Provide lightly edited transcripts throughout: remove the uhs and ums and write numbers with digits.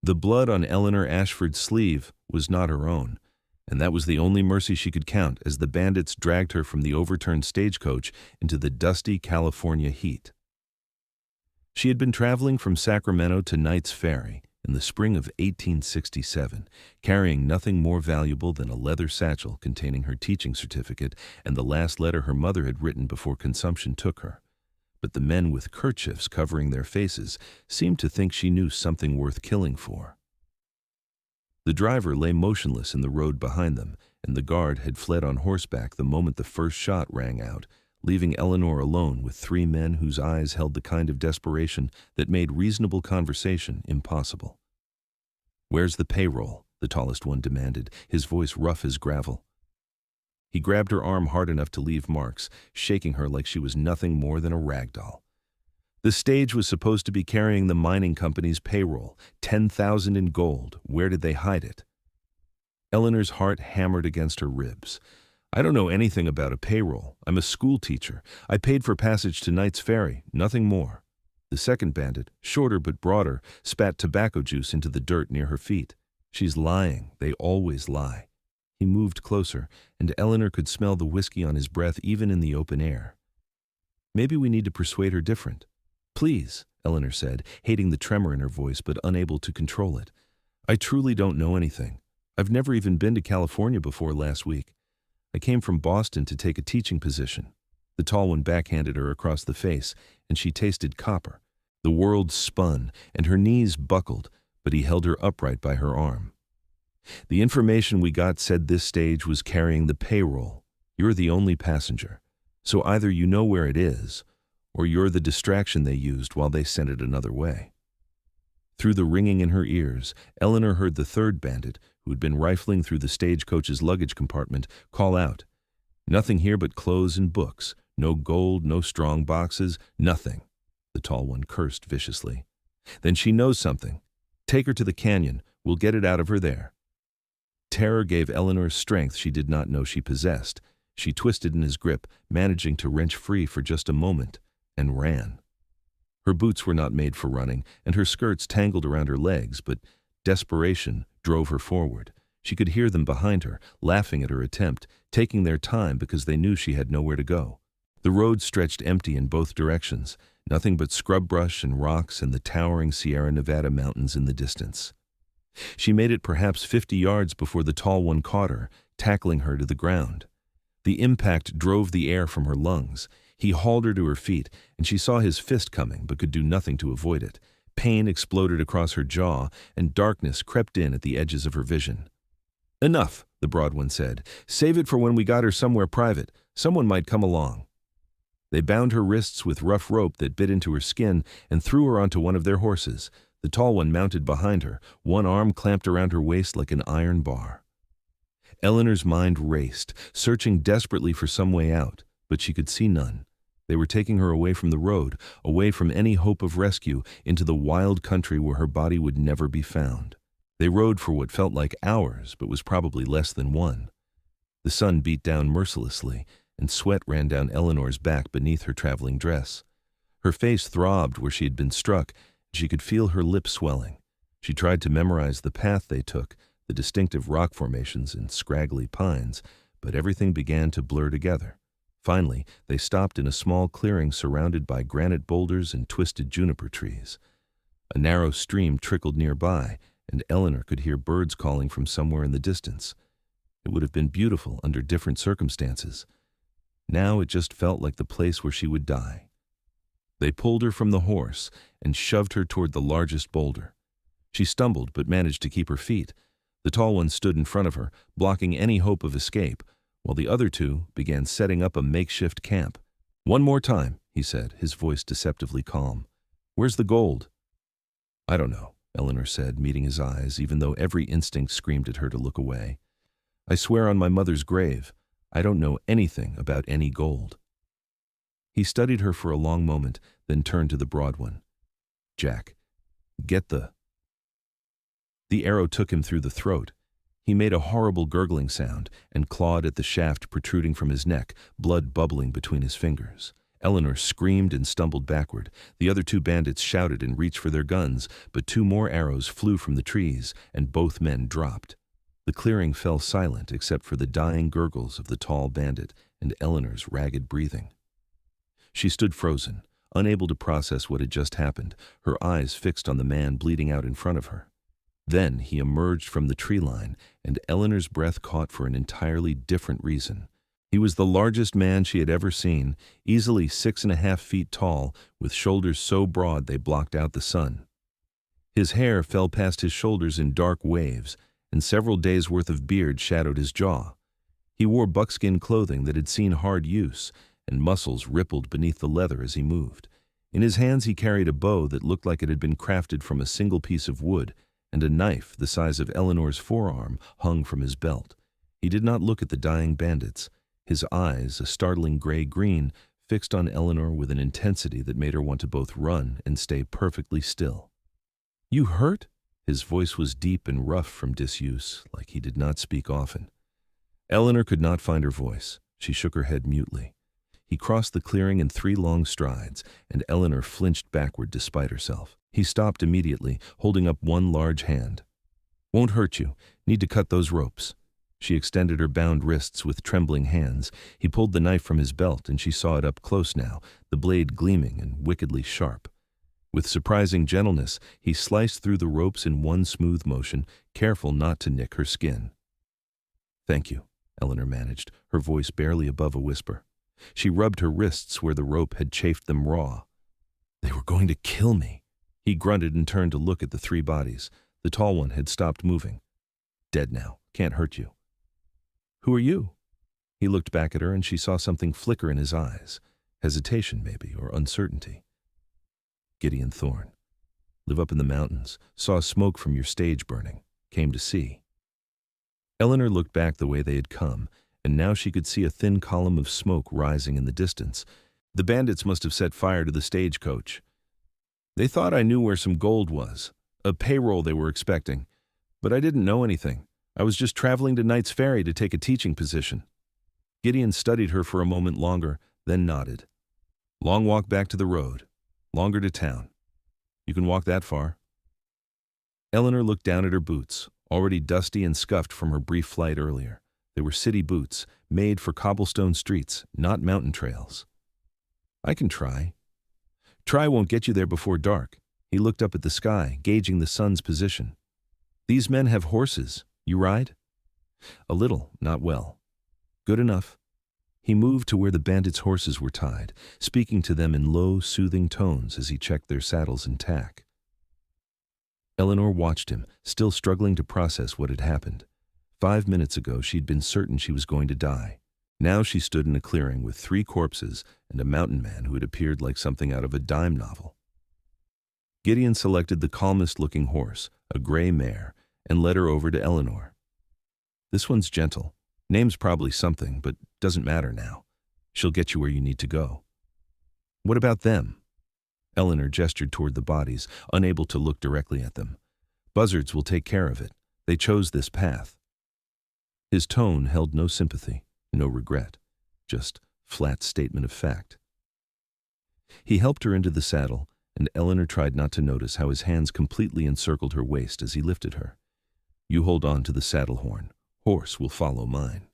The blood on Eleanor Ashford's sleeve was not her own, and that was the only mercy she could count as the bandits dragged her from the overturned stagecoach into the dusty California heat. She had been traveling from Sacramento to Knight's Ferry in the spring of 1867, carrying nothing more valuable than a leather satchel containing her teaching certificate and the last letter her mother had written before consumption took her. But the men with kerchiefs covering their faces seemed to think she knew something worth killing for. The driver lay motionless in the road behind them, and the guard had fled on horseback the moment the first shot rang out, leaving Eleanor alone with three men whose eyes held the kind of desperation that made reasonable conversation impossible. "Where's the payroll?" the tallest one demanded, his voice rough as gravel. He grabbed her arm hard enough to leave marks, shaking her like she was nothing more than a rag doll. The stage was supposed to be carrying the mining company's payroll, 10,000 in gold. Where did they hide it? Eleanor's heart hammered against her ribs. "I don't know anything about a payroll. I'm a schoolteacher. I paid for passage to Knight's Ferry, nothing more." The second bandit, shorter but broader, spat tobacco juice into the dirt near her feet. "She's lying. They always lie." He moved closer, and Eleanor could smell the whiskey on his breath even in the open air. "Maybe we need to persuade her different." "Please," Eleanor said, hating the tremor in her voice but unable to control it. "I truly don't know anything. I've never even been to California before last week. I came from Boston to take a teaching position." The tall one backhanded her across the face, and she tasted copper. The world spun, and her knees buckled, but he held her upright by her arm. "The information we got said this stage was carrying the payroll. You're the only passenger. So either you know where it is, or you're the distraction they used while they sent it another way." Through the ringing in her ears, Eleanor heard the third bandit, who had been rifling through the stagecoach's luggage compartment, call out, "Nothing here but clothes and books. No gold, no strong boxes, nothing." The tall one cursed viciously. "Then she knows something. Take her to the canyon. We'll get it out of her there." Terror gave Eleanor strength she did not know she possessed. She twisted in his grip, managing to wrench free for just a moment, and ran. Her boots were not made for running, and her skirts tangled around her legs, but desperation drove her forward. She could hear them behind her, laughing at her attempt, taking their time because they knew she had nowhere to go. The road stretched empty in both directions, nothing but scrub brush and rocks and the towering Sierra Nevada mountains in the distance. She made it perhaps 50 yards before the tall one caught her, tackling her to the ground. The impact drove the air from her lungs. He hauled her to her feet, and she saw his fist coming but could do nothing to avoid it. Pain exploded across her jaw, and darkness crept in at the edges of her vision. "Enough," the broad one said. "Save it for when we got her somewhere private. Someone might come along." They bound her wrists with rough rope that bit into her skin and threw her onto one of their horses. The tall one mounted behind her, one arm clamped around her waist like an iron bar. Eleanor's mind raced, searching desperately for some way out, but she could see none. They were taking her away from the road, away from any hope of rescue, into the wild country where her body would never be found. They rode for what felt like hours, but was probably less than one. The sun beat down mercilessly, and sweat ran down Eleanor's back beneath her traveling dress. Her face throbbed where she had been struck. She could feel her lips swelling. She tried to memorize the path they took, the distinctive rock formations and scraggly pines, but everything began to blur together. Finally, they stopped in a small clearing surrounded by granite boulders and twisted juniper trees. A narrow stream trickled nearby, and Eleanor could hear birds calling from somewhere in the distance. It would have been beautiful under different circumstances. Now it just felt like the place where she would die. They pulled her from the horse and shoved her toward the largest boulder. She stumbled but managed to keep her feet. The tall one stood in front of her, blocking any hope of escape, while the other two began setting up a makeshift camp. "One more time," he said, his voice deceptively calm. "Where's the gold?" "I don't know," Eleanor said, meeting his eyes, even though every instinct screamed at her to look away. "I swear on my mother's grave, I don't know anything about any gold." He studied her for a long moment, then turned to the broad one. "Jack, get the—" The arrow took him through the throat. He made a horrible gurgling sound and clawed at the shaft protruding from his neck, blood bubbling between his fingers. Eleanor screamed and stumbled backward. The other two bandits shouted and reached for their guns, but two more arrows flew from the trees, and both men dropped. The clearing fell silent except for the dying gurgles of the tall bandit and Eleanor's ragged breathing. She stood frozen, unable to process what had just happened, her eyes fixed on the man bleeding out in front of her. Then he emerged from the tree line, and Eleanor's breath caught for an entirely different reason. He was the largest man she had ever seen, easily 6.5 feet tall, with shoulders so broad they blocked out the sun. His hair fell past his shoulders in dark waves, and several days' worth of beard shadowed his jaw. He wore buckskin clothing that had seen hard use, and muscles rippled beneath the leather as he moved. In his hands he carried a bow that looked like it had been crafted from a single piece of wood, and a knife the size of Eleanor's forearm hung from his belt. He did not look at the dying bandits. His eyes, a startling gray-green, fixed on Eleanor with an intensity that made her want to both run and stay perfectly still. "You hurt?" His voice was deep and rough from disuse, like he did not speak often. Eleanor could not find her voice. She shook her head mutely. He crossed the clearing in 3 long strides, and Eleanor flinched backward despite herself. He stopped immediately, holding up one large hand. "Won't hurt you. Need to cut those ropes." She extended her bound wrists with trembling hands. He pulled the knife from his belt, and she saw it up close now, the blade gleaming and wickedly sharp. With surprising gentleness, he sliced through the ropes in one smooth motion, careful not to nick her skin. "Thank you," Eleanor managed, her voice barely above a whisper. She rubbed her wrists where the rope had chafed them raw. "They were going to kill me." He grunted and turned to look at the 3 bodies. The tall one had stopped moving. "Dead now. Can't hurt you." "Who are you?" He looked back at her, and she saw something flicker in his eyes. Hesitation, maybe, or uncertainty. "Gideon Thorn. Live up in the mountains. Saw smoke from your stage burning. Came to see." Eleanor looked back the way they had come, and now she could see a thin column of smoke rising in the distance. The bandits must have set fire to the stagecoach. "They thought I knew where some gold was. A payroll they were expecting. But I didn't know anything. I was just traveling to Knight's Ferry to take a teaching position." Gideon studied her for a moment longer, then nodded. "Long walk back to the road. Longer to town. You can walk that far." Eleanor looked down at her boots, already dusty and scuffed from her brief flight earlier. They were city boots, made for cobblestone streets, not mountain trails. "I can try." "Try won't get you there before dark." He looked up at the sky, gauging the sun's position. "These men have horses. You ride?" "A little, not well." "Good enough." He moved to where the bandits' horses were tied, speaking to them in low, soothing tones as he checked their saddles and tack. Eleanor watched him, still struggling to process what had happened. 5 minutes ago she'd been certain she was going to die. Now she stood in a clearing with 3 corpses and a mountain man who had appeared like something out of a dime novel. Gideon selected the calmest-looking horse, a gray mare, and led her over to Eleanor. "This one's gentle. Name's probably something, but doesn't matter now. She'll get you where you need to go." "What about them?" Eleanor gestured toward the bodies, unable to look directly at them. "Buzzards will take care of it. They chose this path." His tone held no sympathy, no regret, just flat statement of fact. He helped her into the saddle, and Eleanor tried not to notice how his hands completely encircled her waist as he lifted her. "You hold on to the saddle horn. Horse will follow mine."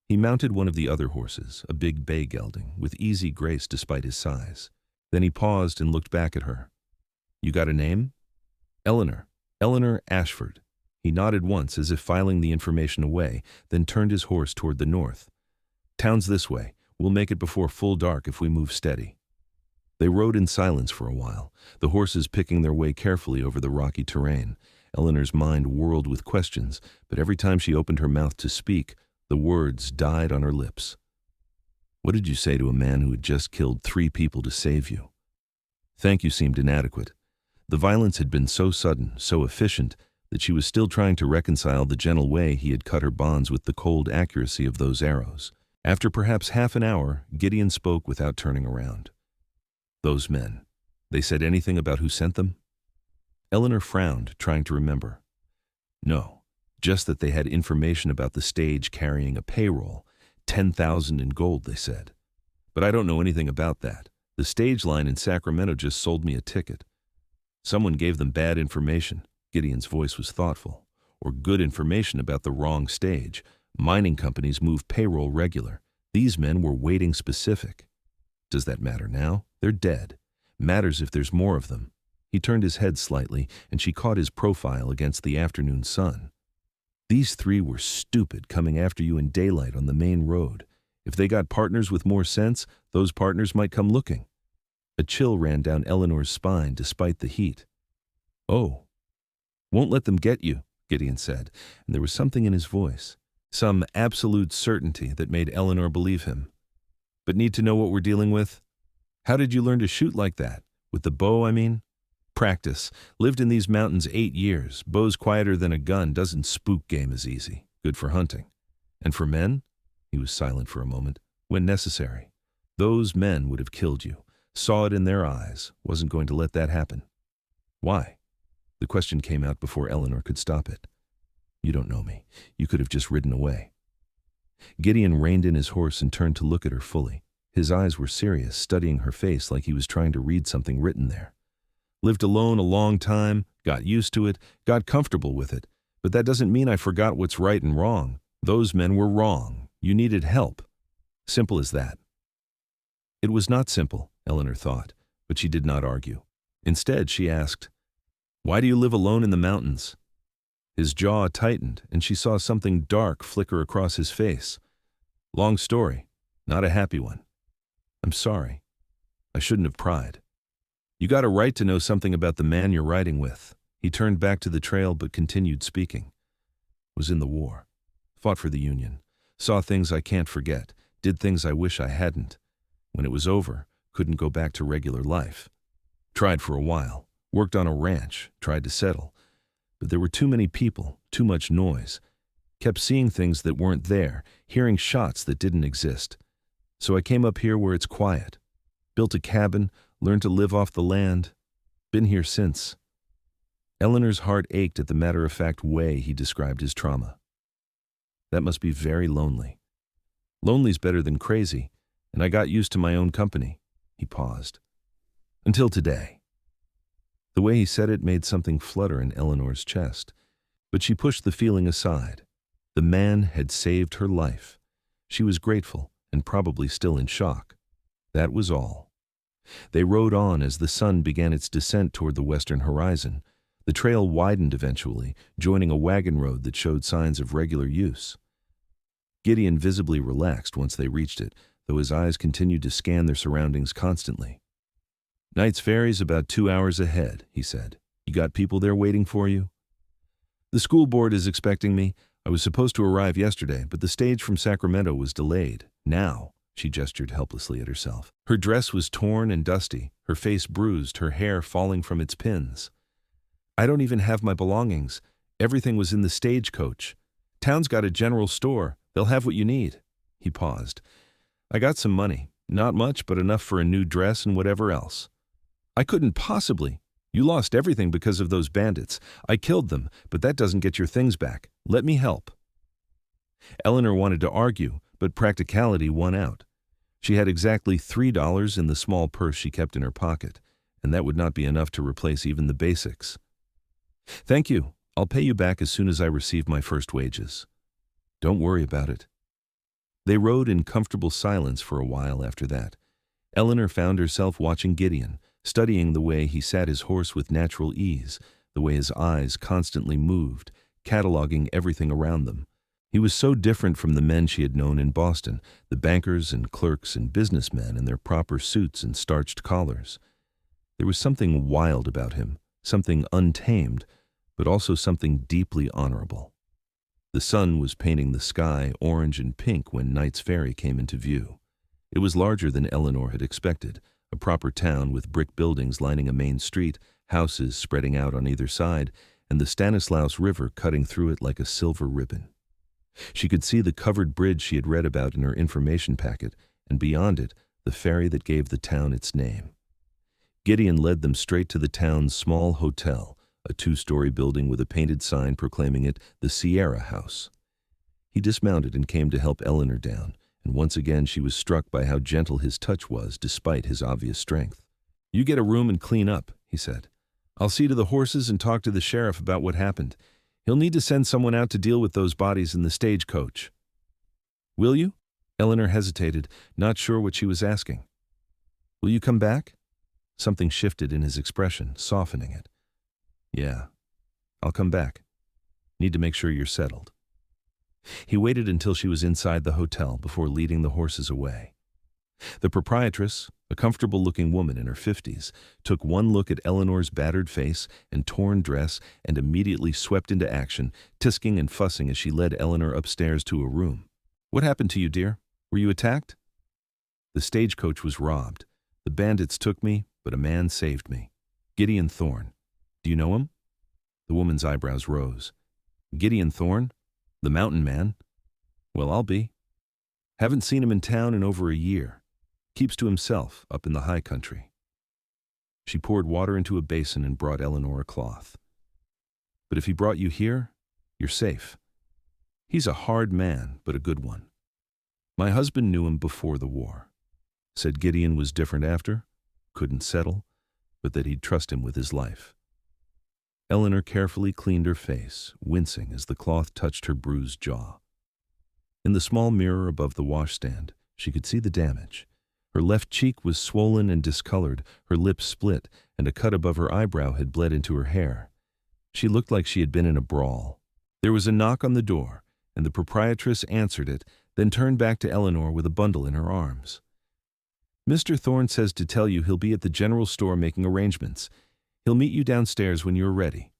He mounted one of the other horses, a big bay gelding, with easy grace despite his size. Then he paused and looked back at her. "You got a name?" Eleanor Ashford." He nodded once as if filing the information away, then turned his horse toward the north. "Town's this way. We'll make it before full dark if we move steady." They rode in silence for a while, the horses picking their way carefully over the rocky terrain. Eleanor's mind whirled with questions, but every time she opened her mouth to speak, the words died on her lips. "What did you say to a man who had just killed 3 people to save you?" "Thank you" seemed inadequate. The violence had been so sudden, so efficient, that she was still trying to reconcile the gentle way he had cut her bonds with the cold accuracy of those arrows. After perhaps half an hour, Gideon spoke without turning around. "Those men, they said anything about who sent them?" Eleanor frowned, trying to remember. "No, just that they had information about the stage carrying a payroll, 10,000 in gold, they said. But I don't know anything about that. The stage line in Sacramento just sold me a ticket. Someone gave them bad information. Gideon's voice was thoughtful. Or good information about the wrong stage. Mining companies move payroll regular. These men were waiting specific. Does that matter now? They're dead. Matters if there's more of them. He turned his head slightly, and she caught his profile against the afternoon sun. These three were stupid, coming after you in daylight on the main road. If they got partners with more sense, those partners might come looking. A chill ran down Eleanor's spine despite the heat. Oh. Won't let them get you, Gideon said, and there was something in his voice, some absolute certainty that made Eleanor believe him. But need to know what we're dealing with? How did you learn to shoot like that? With the bow, I mean? Practice. Lived in these mountains 8 years. Bow's quieter than a gun. Doesn't spook game as easy. Good for hunting. And for men? He was silent for a moment. When necessary. Those men would have killed you. Saw it in their eyes. Wasn't going to let that happen. Why? The question came out before Eleanor could stop it. You don't know me. You could have just ridden away. Gideon reined in his horse and turned to look at her fully. His eyes were serious, studying her face like he was trying to read something written there. Lived alone a long time, got used to it, got comfortable with it. But that doesn't mean I forgot what's right and wrong. Those men were wrong. You needed help. Simple as that. It was not simple, Eleanor thought, but she did not argue. Instead, she asked, "Why do you live alone in the mountains?" His jaw tightened, and she saw something dark flicker across his face. Long story, not a happy one. I'm sorry. I shouldn't have pried. You got a right to know something about the man you're riding with. He turned back to the trail but continued speaking. Was in the war. Fought for the Union. Saw things I can't forget. Did things I wish I hadn't. When it was over, couldn't go back to regular life. Tried for a while. Worked on a ranch. Tried to settle. But there were too many people. Too much noise. Kept seeing things that weren't there. Hearing shots that didn't exist. So I came up here where it's quiet. Built a cabin. Learned to live off the land. Been here since. Eleanor's heart ached at the matter-of-fact way he described his trauma. That must be very lonely. Lonely's better than crazy, and I got used to my own company. He paused. Until today. The way he said it made something flutter in Eleanor's chest, but she pushed the feeling aside. The man had saved her life. She was grateful and probably still in shock. That was all. They rode on as the sun began its descent toward the western horizon. The trail widened eventually, joining a wagon road that showed signs of regular use. Gideon visibly relaxed once they reached it, though his eyes continued to scan their surroundings constantly. Knight's Ferry's about 2 hours ahead, he said. You got people there waiting for you? The school board is expecting me. I was supposed to arrive yesterday, but the stage from Sacramento was delayed. Now. She gestured helplessly at herself. Her dress was torn and dusty, her face bruised, her hair falling from its pins. I don't even have my belongings. Everything was in the Stagecoach. Town's got a general store. They'll have what you need. He paused. I got some money. Not much, but enough for a new dress and whatever else. I couldn't possibly. You lost everything because of those bandits. I killed them, but that doesn't get your things back. Let me help. Eleanor wanted to argue, but practicality won out. She had exactly $3 in the small purse she kept in her pocket, and that would not be enough to replace even the basics. Thank you. I'll pay you back as soon as I receive my first wages. Don't worry about it. They rode in comfortable silence for a while after that. Eleanor found herself watching Gideon, studying the way he sat his horse with natural ease, the way his eyes constantly moved, cataloging everything around them. He was so different from the men she had known in Boston, the bankers and clerks and businessmen in their proper suits and starched collars. There was something wild about him, something untamed, but also something deeply honorable. The sun was painting the sky orange and pink when Knight's Ferry came into view. It was larger than Eleanor had expected, a proper town with brick buildings lining a main street, houses spreading out on either side, and the Stanislaus River cutting through it like a silver ribbon. She could see the covered bridge she had read about in her information packet, and beyond it, the ferry that gave the town its name. Gideon led them straight to the town's small hotel, a 2-story building with a painted sign proclaiming it the Sierra House. He dismounted and came to help Eleanor down, and once again she was struck by how gentle his touch was despite his obvious strength. "You get a room and clean up," he said. "I'll see to the horses and talk to the sheriff about what happened. He'll need to send someone out to deal with those bodies in the stagecoach." "Will you?" Eleanor hesitated, not sure what she was asking. "Will you come back?" Something shifted in his expression, softening it. "Yeah, I'll come back. Need to make sure you're settled." He waited until she was inside the hotel before leading the horses away. The proprietress, a comfortable-looking woman in her 50s, took one look at Eleanor's battered face and torn dress and immediately swept into action, tisking and fussing as she led Eleanor upstairs to a room. "What happened to you, dear? Were you attacked?" "The stagecoach was robbed. The bandits took me, but a man saved me. Gideon Thorn. Do you know him?" The woman's eyebrows rose. "Gideon Thorn? The mountain man? Well, I'll be. Haven't seen him in town in over a year. Keeps to himself up in the high country." She poured water into a basin and brought Eleanor a cloth. "But if he brought you here, you're safe. He's a hard man, but a good one. My husband knew him before the war. Said Gideon was different after, couldn't settle, but that he'd trust him with his life." Eleanor carefully cleaned her face, wincing as the cloth touched her bruised jaw. In the small mirror above the washstand, she could see the damage. Her left cheek was swollen and discolored, her lips split, and a cut above her eyebrow had bled into her hair. She looked like she had been in a brawl. There was a knock on the door, and the proprietress answered it, then turned back to Eleanor with a bundle in her arms. "Mr. Thorne says to tell you he'll be at the general store making arrangements. He'll meet you downstairs when you're ready."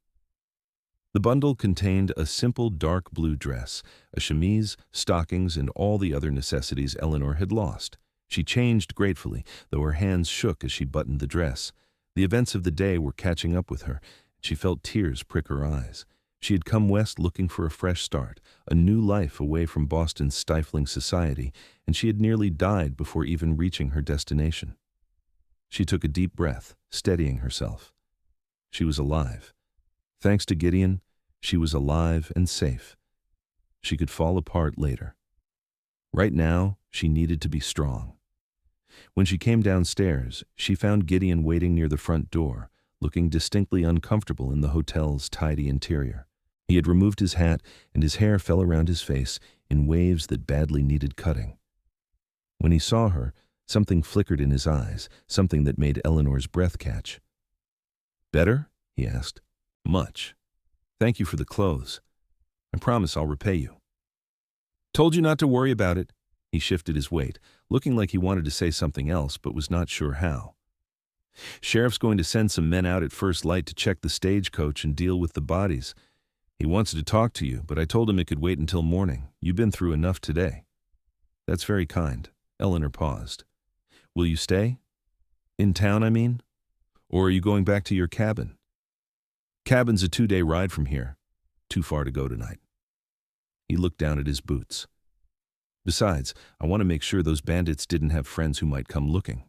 The bundle contained a simple dark blue dress, a chemise, stockings, and all the other necessities Eleanor had lost. She changed gratefully, though her hands shook as she buttoned the dress. The events of the day were catching up with her. She felt tears prick her eyes. She had come west looking for a fresh start, a new life away from Boston's stifling society, and she had nearly died before even reaching her destination. She took a deep breath, steadying herself. She was alive. Thanks to Gideon, she was alive and safe. She could fall apart later. Right now, she needed to be strong. When she came downstairs, she found Gideon waiting near the front door, looking distinctly uncomfortable in the hotel's tidy interior. He had removed his hat, and his hair fell around his face in waves that badly needed cutting. When he saw her, something flickered in his eyes, something that made Eleanor's breath catch. "Better?" he asked. "Much. Thank you for the clothes. I promise I'll repay you." "Told you not to worry about it." He shifted his weight, looking like he wanted to say something else but was not sure how. "Sheriff's going to send some men out at first light to check the stagecoach and deal with the bodies. He wants to talk to you, but I told him it could wait until morning. You've been through enough today." "That's very kind." Eleanor paused. "Will you stay? In town, I mean? Or are you going back to your cabin?" "Cabin's a 2-day ride from here. Too far to go tonight." He looked down at his boots. "Besides, I want to make sure those bandits didn't have friends who might come looking.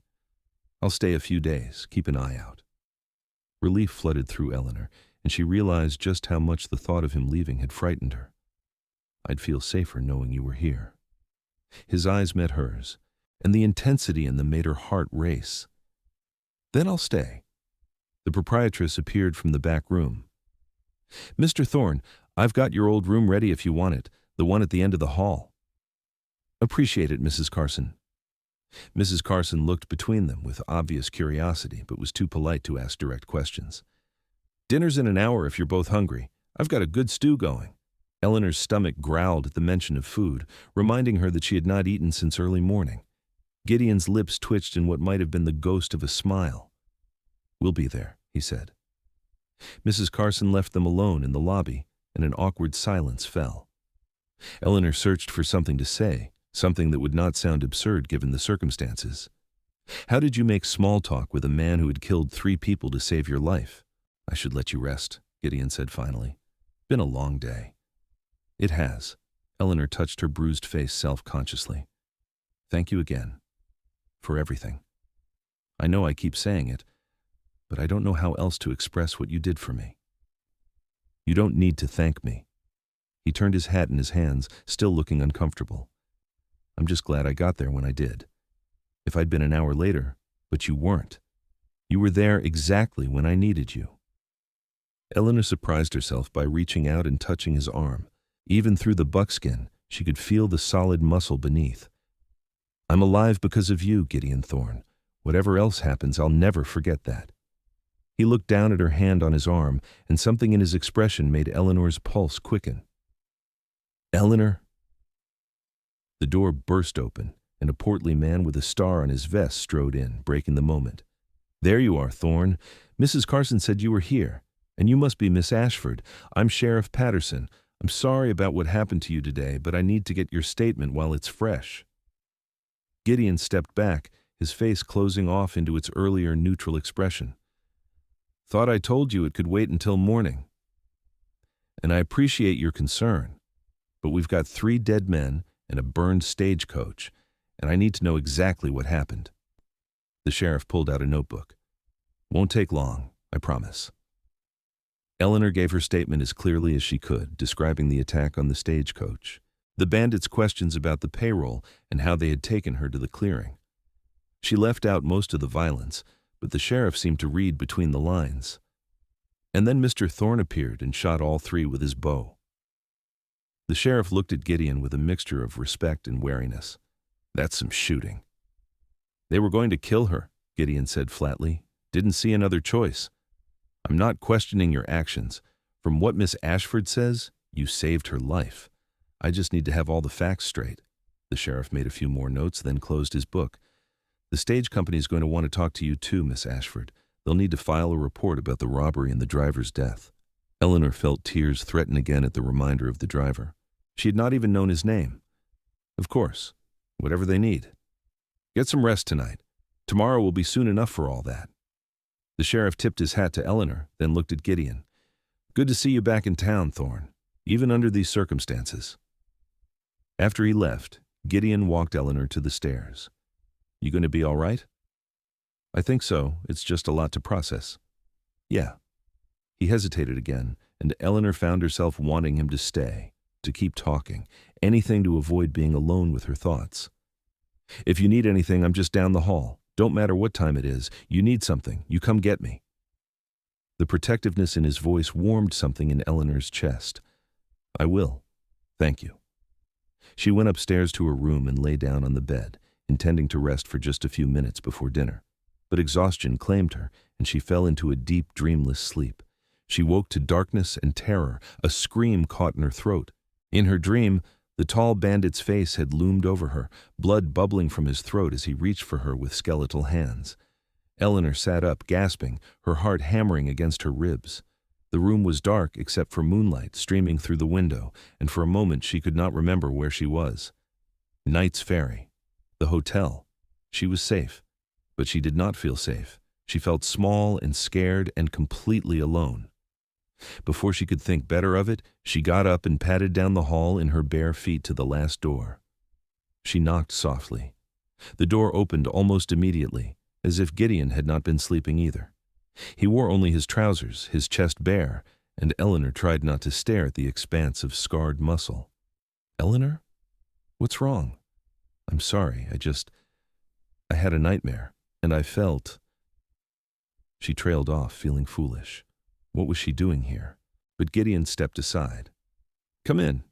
I'll stay a few days. Keep an eye out." Relief flooded through Eleanor, and she realized just how much the thought of him leaving had frightened her. "I'd feel safer knowing you were here." His eyes met hers, and the intensity in them made her heart race. "Then I'll stay." The proprietress appeared from the back room. "Mr. Thorne, I've got your old room ready if you want it, the one at the end of the hall." "Appreciate it, Mrs. Carson." Mrs. Carson looked between them with obvious curiosity, but was too polite to ask direct questions. "Dinner's in an hour if you're both hungry. I've got a good stew going." Eleanor's stomach growled at the mention of food, reminding her that she had not eaten since early morning. Gideon's lips twitched in what might have been the ghost of a smile. "We'll be there," he said. Mrs. Carson left them alone in the lobby, and an awkward silence fell. Eleanor searched for something to say, something that would not sound absurd given the circumstances. "How did you make small talk with a man who had killed 3 people to save your life?" "I should let you rest," Gideon said finally. "Been a long day." "It has." Eleanor touched her bruised face self-consciously. "Thank you again. For everything. I know I keep saying it, but I don't know how else to express what you did for me." "You don't need to thank me." He turned his hat in his hands, still looking uncomfortable. I'm just glad I got there when I did. If I'd been an hour later, but you weren't. You were there exactly when I needed you." Eleanor surprised herself by reaching out and touching his arm. Even through the buckskin, she could feel the solid muscle beneath. "I'm alive because of you, Gideon Thorn. Whatever else happens, I'll never forget that." He looked down at her hand on his arm, and something in his expression made Eleanor's pulse quicken. "Eleanor?" The door burst open, and a portly man with a star on his vest strode in, breaking the moment. "There you are, Thorn. Mrs. Carson said you were here, and you must be Miss Ashford. I'm Sheriff Patterson. I'm sorry about what happened to you today, but I need to get your statement while it's fresh." Gideon stepped back, his face closing off into its earlier neutral expression. "Thought I told you it could wait until morning. And I appreciate your concern, but we've got 3 dead men and a burned stagecoach, and I need to know exactly what happened." The sheriff pulled out a notebook. "Won't take long, I promise." Eleanor gave her statement as clearly as she could, describing the attack on the stagecoach, the bandits' questions about the payroll, and how they had taken her to the clearing. She left out most of the violence, but the sheriff seemed to read between the lines. And then Mr. Thorn appeared and shot all 3 with his bow. The sheriff looked at Gideon with a mixture of respect and wariness. "That's some shooting." "They were going to kill her," Gideon said flatly. "Didn't see another choice. I'm not questioning your actions. From what Miss Ashford says, you saved her life. I just need to have all the facts straight." The sheriff made a few more notes, then closed his book. "The stage company is going to want to talk to you too, Miss Ashford. They'll need to file a report about the robbery and the driver's death." Eleanor felt tears threaten again at the reminder of the driver. She had not even known his name. "Of course, whatever they need. Get some rest tonight. Tomorrow will be soon enough for all that." The sheriff tipped his hat to Eleanor, then looked at Gideon. "Good to see you back in town, Thorn, even under these circumstances." After he left, Gideon walked Eleanor to the stairs. "You going to be all right?" "I think so. It's just a lot to process." "Yeah." He hesitated again, and Eleanor found herself wanting him to stay, to keep talking, anything to avoid being alone with her thoughts. "If you need anything, I'm just down the hall. Don't matter what time it is. You need something, you come get me." The protectiveness in his voice warmed something in Eleanor's chest. "I will. Thank you." She went upstairs to her room and lay down on the bed, intending to rest for just a few minutes before dinner. But exhaustion claimed her, and she fell into a deep, dreamless sleep. She woke to darkness and terror. A scream caught in her throat. In her dream, the tall bandit's face had loomed over her, blood bubbling from his throat as he reached for her with skeletal hands. Eleanor sat up, gasping, her heart hammering against her ribs. The room was dark except for moonlight streaming through the window, and for a moment she could not remember where she was. Knight's Ferry. The hotel. She was safe, but she did not feel safe. She felt small and scared and completely alone. Before she could think better of it, she got up and padded down the hall in her bare feet to the last door. She knocked softly. The door opened almost immediately, as if Gideon had not been sleeping either. He wore only his trousers, his chest bare, and Eleanor tried not to stare at the expanse of scarred muscle. "Eleanor? What's wrong?" "I'm sorry, I had a nightmare, and I felt—" She trailed off, feeling foolish. What was she doing here? But Gideon stepped aside. "Come in.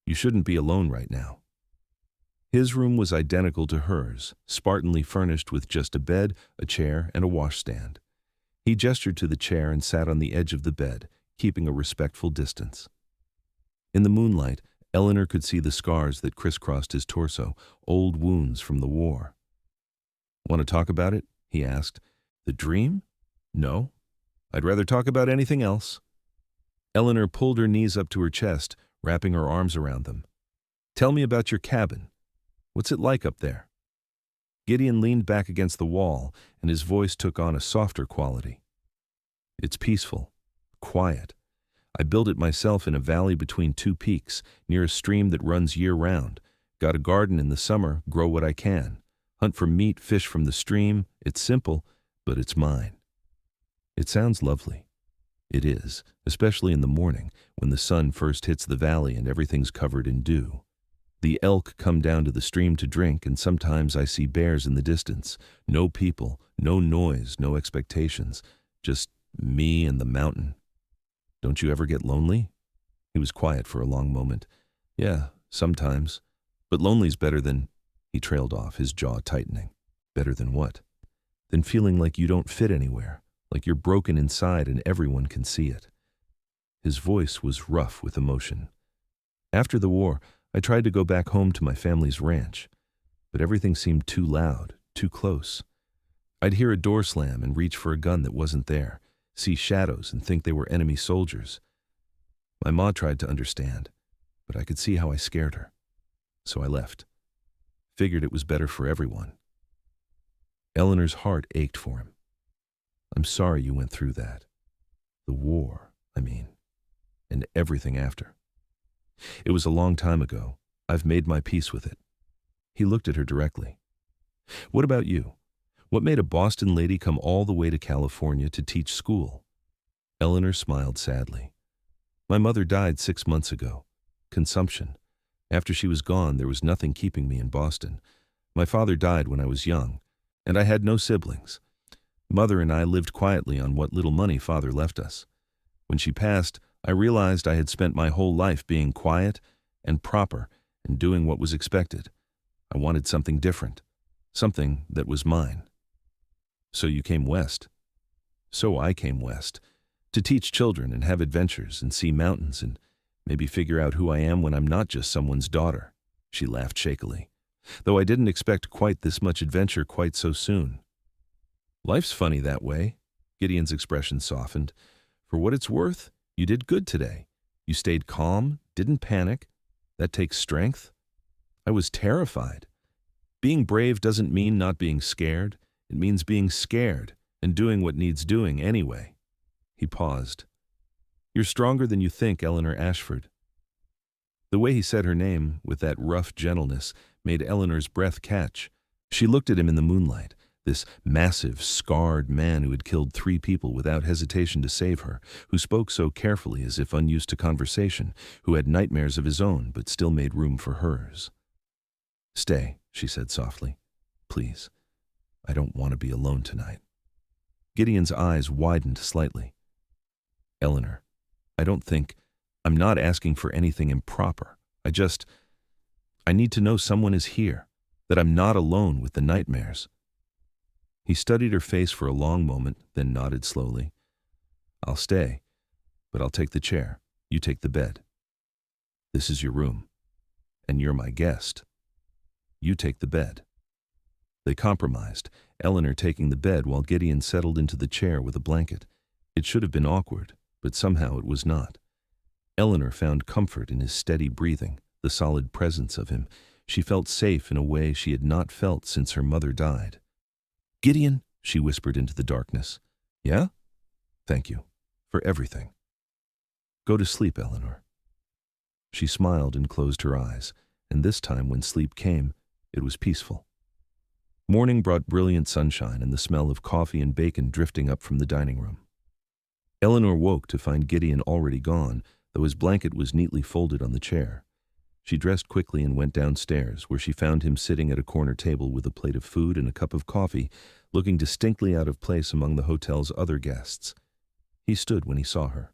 You shouldn't be alone right now." His room was identical to hers, spartanly furnished with just a bed, a chair, and a washstand. He gestured to the chair and sat on the edge of the bed, keeping a respectful distance. In the moonlight, Eleanor could see the scars that crisscrossed his torso, old wounds from the war. "Want to talk about it?" he asked. "The dream? No. I'd rather talk about anything else." Eleanor pulled her knees up to her chest, wrapping her arms around them. "Tell me about your cabin. What's it like up there?" Gideon leaned back against the wall, and his voice took on a softer quality. "It's peaceful, quiet. I built it myself in a valley between 2 peaks, near a stream that runs year-round. Got a garden in the summer, grow what I can. Hunt for meat, fish from the stream. It's simple, but it's mine." It sounds lovely. It is, especially in the morning, when the sun first hits the valley and everything's covered in dew. The elk come down to the stream to drink, and sometimes I see bears in the distance. No people, no noise, no expectations. Just me and the mountain. Don't you ever get lonely? He was quiet for a long moment. Yeah, sometimes. But lonely's better than... He trailed off, his jaw tightening. Better than what? Than feeling like you don't fit anywhere, like you're broken inside and everyone can see it. His voice was rough with emotion. After the war, I tried to go back home to my family's ranch, but everything seemed too loud, too close. I'd hear a door slam and reach for a gun that wasn't there, see shadows and think they were enemy soldiers. My ma tried to understand, but I could see how I scared her. So I left. Figured it was better for everyone. Eleanor's heart ached for him. I'm sorry you went through that. The war, I mean, and everything after. It was a long time ago. I've made my peace with it. He looked at her directly. What about you? What made a Boston lady come all the way to California to teach school? Eleanor smiled sadly. My mother died 6 months ago. Consumption. After she was gone, there was nothing keeping me in Boston. My father died when I was young, and I had no siblings. Mother and I lived quietly on what little money Father left us. When she passed, I realized I had spent my whole life being quiet and proper and doing what was expected. I wanted something different, something that was mine. So you came west. So I came west, to teach children and have adventures and see mountains and maybe figure out who I am when I'm not just someone's daughter. She laughed shakily, though I didn't expect quite this much adventure quite so soon. Life's funny that way. Gideon's expression softened. For what it's worth, you did good today. You stayed calm, didn't panic. That takes strength. I was terrified. Being brave doesn't mean not being scared. It means being scared and doing what needs doing anyway. He paused. You're stronger than you think, Eleanor Ashford. The way he said her name, with that rough gentleness, made Eleanor's breath catch. She looked at him in the moonlight, this massive, scarred man who had killed 3 people without hesitation to save her, who spoke so carefully as if unused to conversation, who had nightmares of his own but still made room for hers. Stay, she said softly. Please. I don't want to be alone tonight. Gideon's eyes widened slightly. Eleanor, I'm not asking for anything improper. I need to know someone is here, that I'm not alone with the nightmares. He studied her face for a long moment, then nodded slowly. I'll stay, but I'll take the chair. You take the bed. This is your room, and you're my guest. You take the bed. They compromised, Eleanor taking the bed while Gideon settled into the chair with a blanket. It should have been awkward, but somehow it was not. Eleanor found comfort in his steady breathing, the solid presence of him. She felt safe in a way she had not felt since her mother died. Gideon, she whispered into the darkness. Yeah? Thank you. For everything. Go to sleep, Eleanor. She smiled and closed her eyes, and this time when sleep came, it was peaceful. Morning brought brilliant sunshine and the smell of coffee and bacon drifting up from the dining room. Eleanor woke to find Gideon already gone, though his blanket was neatly folded on the chair. She dressed quickly and went downstairs, where she found him sitting at a corner table with a plate of food and a cup of coffee, looking distinctly out of place among the hotel's other guests. He stood when he saw her.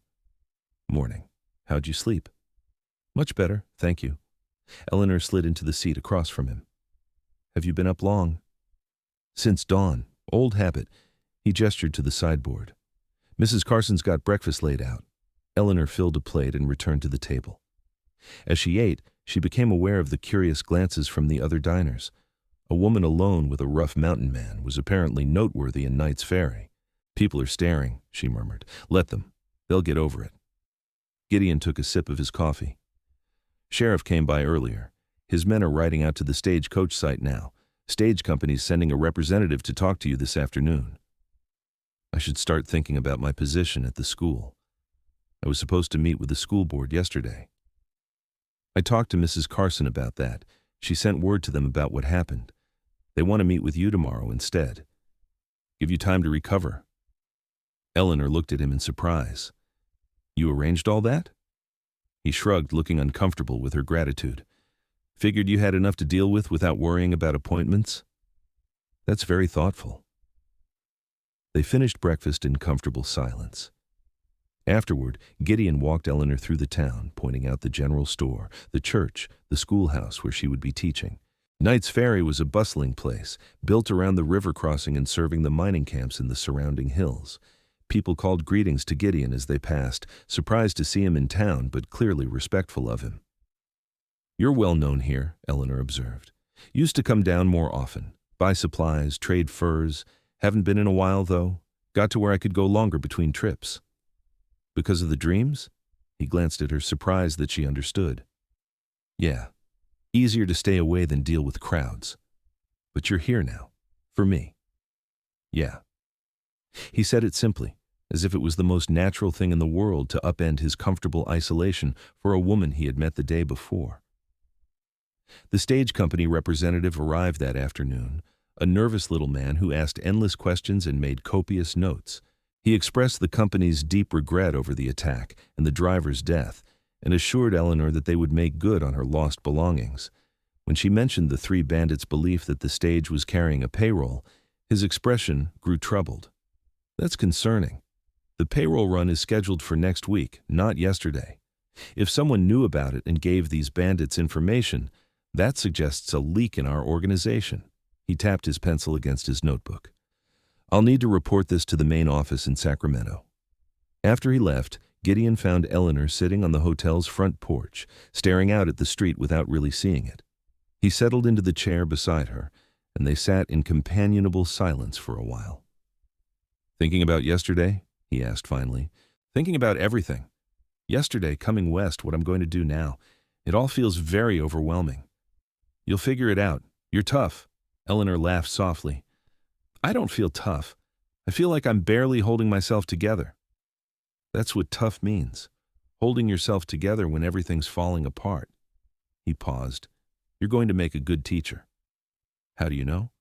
Morning. How'd you sleep? Much better, thank you. Eleanor slid into the seat across from him. Have you been up long? Since dawn. Old habit. He gestured to the sideboard. Mrs. Carson's got breakfast laid out. Eleanor filled a plate and returned to the table. As she ate, she became aware of the curious glances from the other diners. A woman alone with a rough mountain man was apparently noteworthy in Knight's Ferry. People are staring, she murmured. Let them. They'll get over it. Gideon took a sip of his coffee. Sheriff came by earlier. His men are riding out to the Stagecoach site now. Stage company's sending a representative to talk to you this afternoon. I should start thinking about my position at the school. I was supposed to meet with the school board yesterday. I talked to Mrs. Carson about that. She sent word to them about what happened. They want to meet with you tomorrow instead. Give you time to recover. Eleanor looked at him in surprise. You arranged all that? He shrugged, looking uncomfortable with her gratitude. Figured you had enough to deal with without worrying about appointments? That's very thoughtful. They finished breakfast in comfortable silence. Afterward, Gideon walked Eleanor through the town, pointing out the general store, the church, the schoolhouse where she would be teaching. Knight's Ferry was a bustling place, built around the river crossing and serving the mining camps in the surrounding hills. People called greetings to Gideon as they passed, surprised to see him in town but clearly respectful of him. "You're well known here," Eleanor observed. "Used to come down more often, buy supplies, trade furs. Haven't been in a while, though. Got to where I could go longer between trips." "Because of the dreams?" He glanced at her, surprised that she understood. "Yeah. Easier to stay away than deal with crowds. But you're here now. For me." "Yeah." He said it simply, as if it was the most natural thing in the world to upend his comfortable isolation for a woman he had met the day before. The stage company representative arrived that afternoon, a nervous little man who asked endless questions and made copious notes. He expressed the company's deep regret over the attack and the driver's death, and assured Eleanor that they would make good on her lost belongings. When she mentioned the three bandits' belief that the stage was carrying a payroll, his expression grew troubled. "That's concerning. The payroll run is scheduled for next week, not yesterday. If someone knew about it and gave these bandits information, that suggests a leak in our organization." He tapped his pencil against his notebook. "I'll need to report this to the main office in Sacramento." After he left, Gideon found Eleanor sitting on the hotel's front porch, staring out at the street without really seeing it. He settled into the chair beside her, and they sat in companionable silence for a while. "Thinking about yesterday?" he asked finally. "Thinking about everything. Yesterday, coming west, what I'm going to do now. It all feels very overwhelming." "You'll figure it out. You're tough." Eleanor laughed softly. "I don't feel tough. I feel like I'm barely holding myself together." "That's what tough means. Holding yourself together when everything's falling apart." He paused. "You're going to make a good teacher." "How do you know?"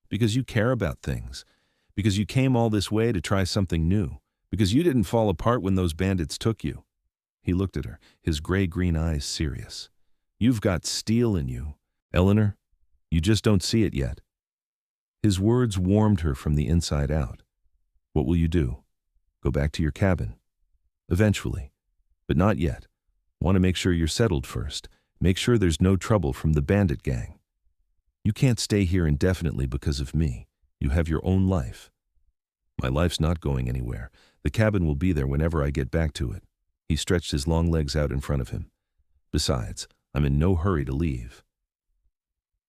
"Because you care about things. Because you came all this way to try something new. Because you didn't fall apart when those bandits took you." He looked at her, his gray-green eyes serious. "You've got steel in you, Eleanor. You just don't see it yet." His words warmed her from the inside out. "What will you do? Go back to your cabin?" "Eventually. But not yet. Want to make sure you're settled first. Make sure there's no trouble from the bandit gang. You can't stay here indefinitely because of me. You have your own life." "My life's not going anywhere. The cabin will be there whenever I get back to it." He stretched his long legs out in front of him. "Besides, I'm in no hurry to leave."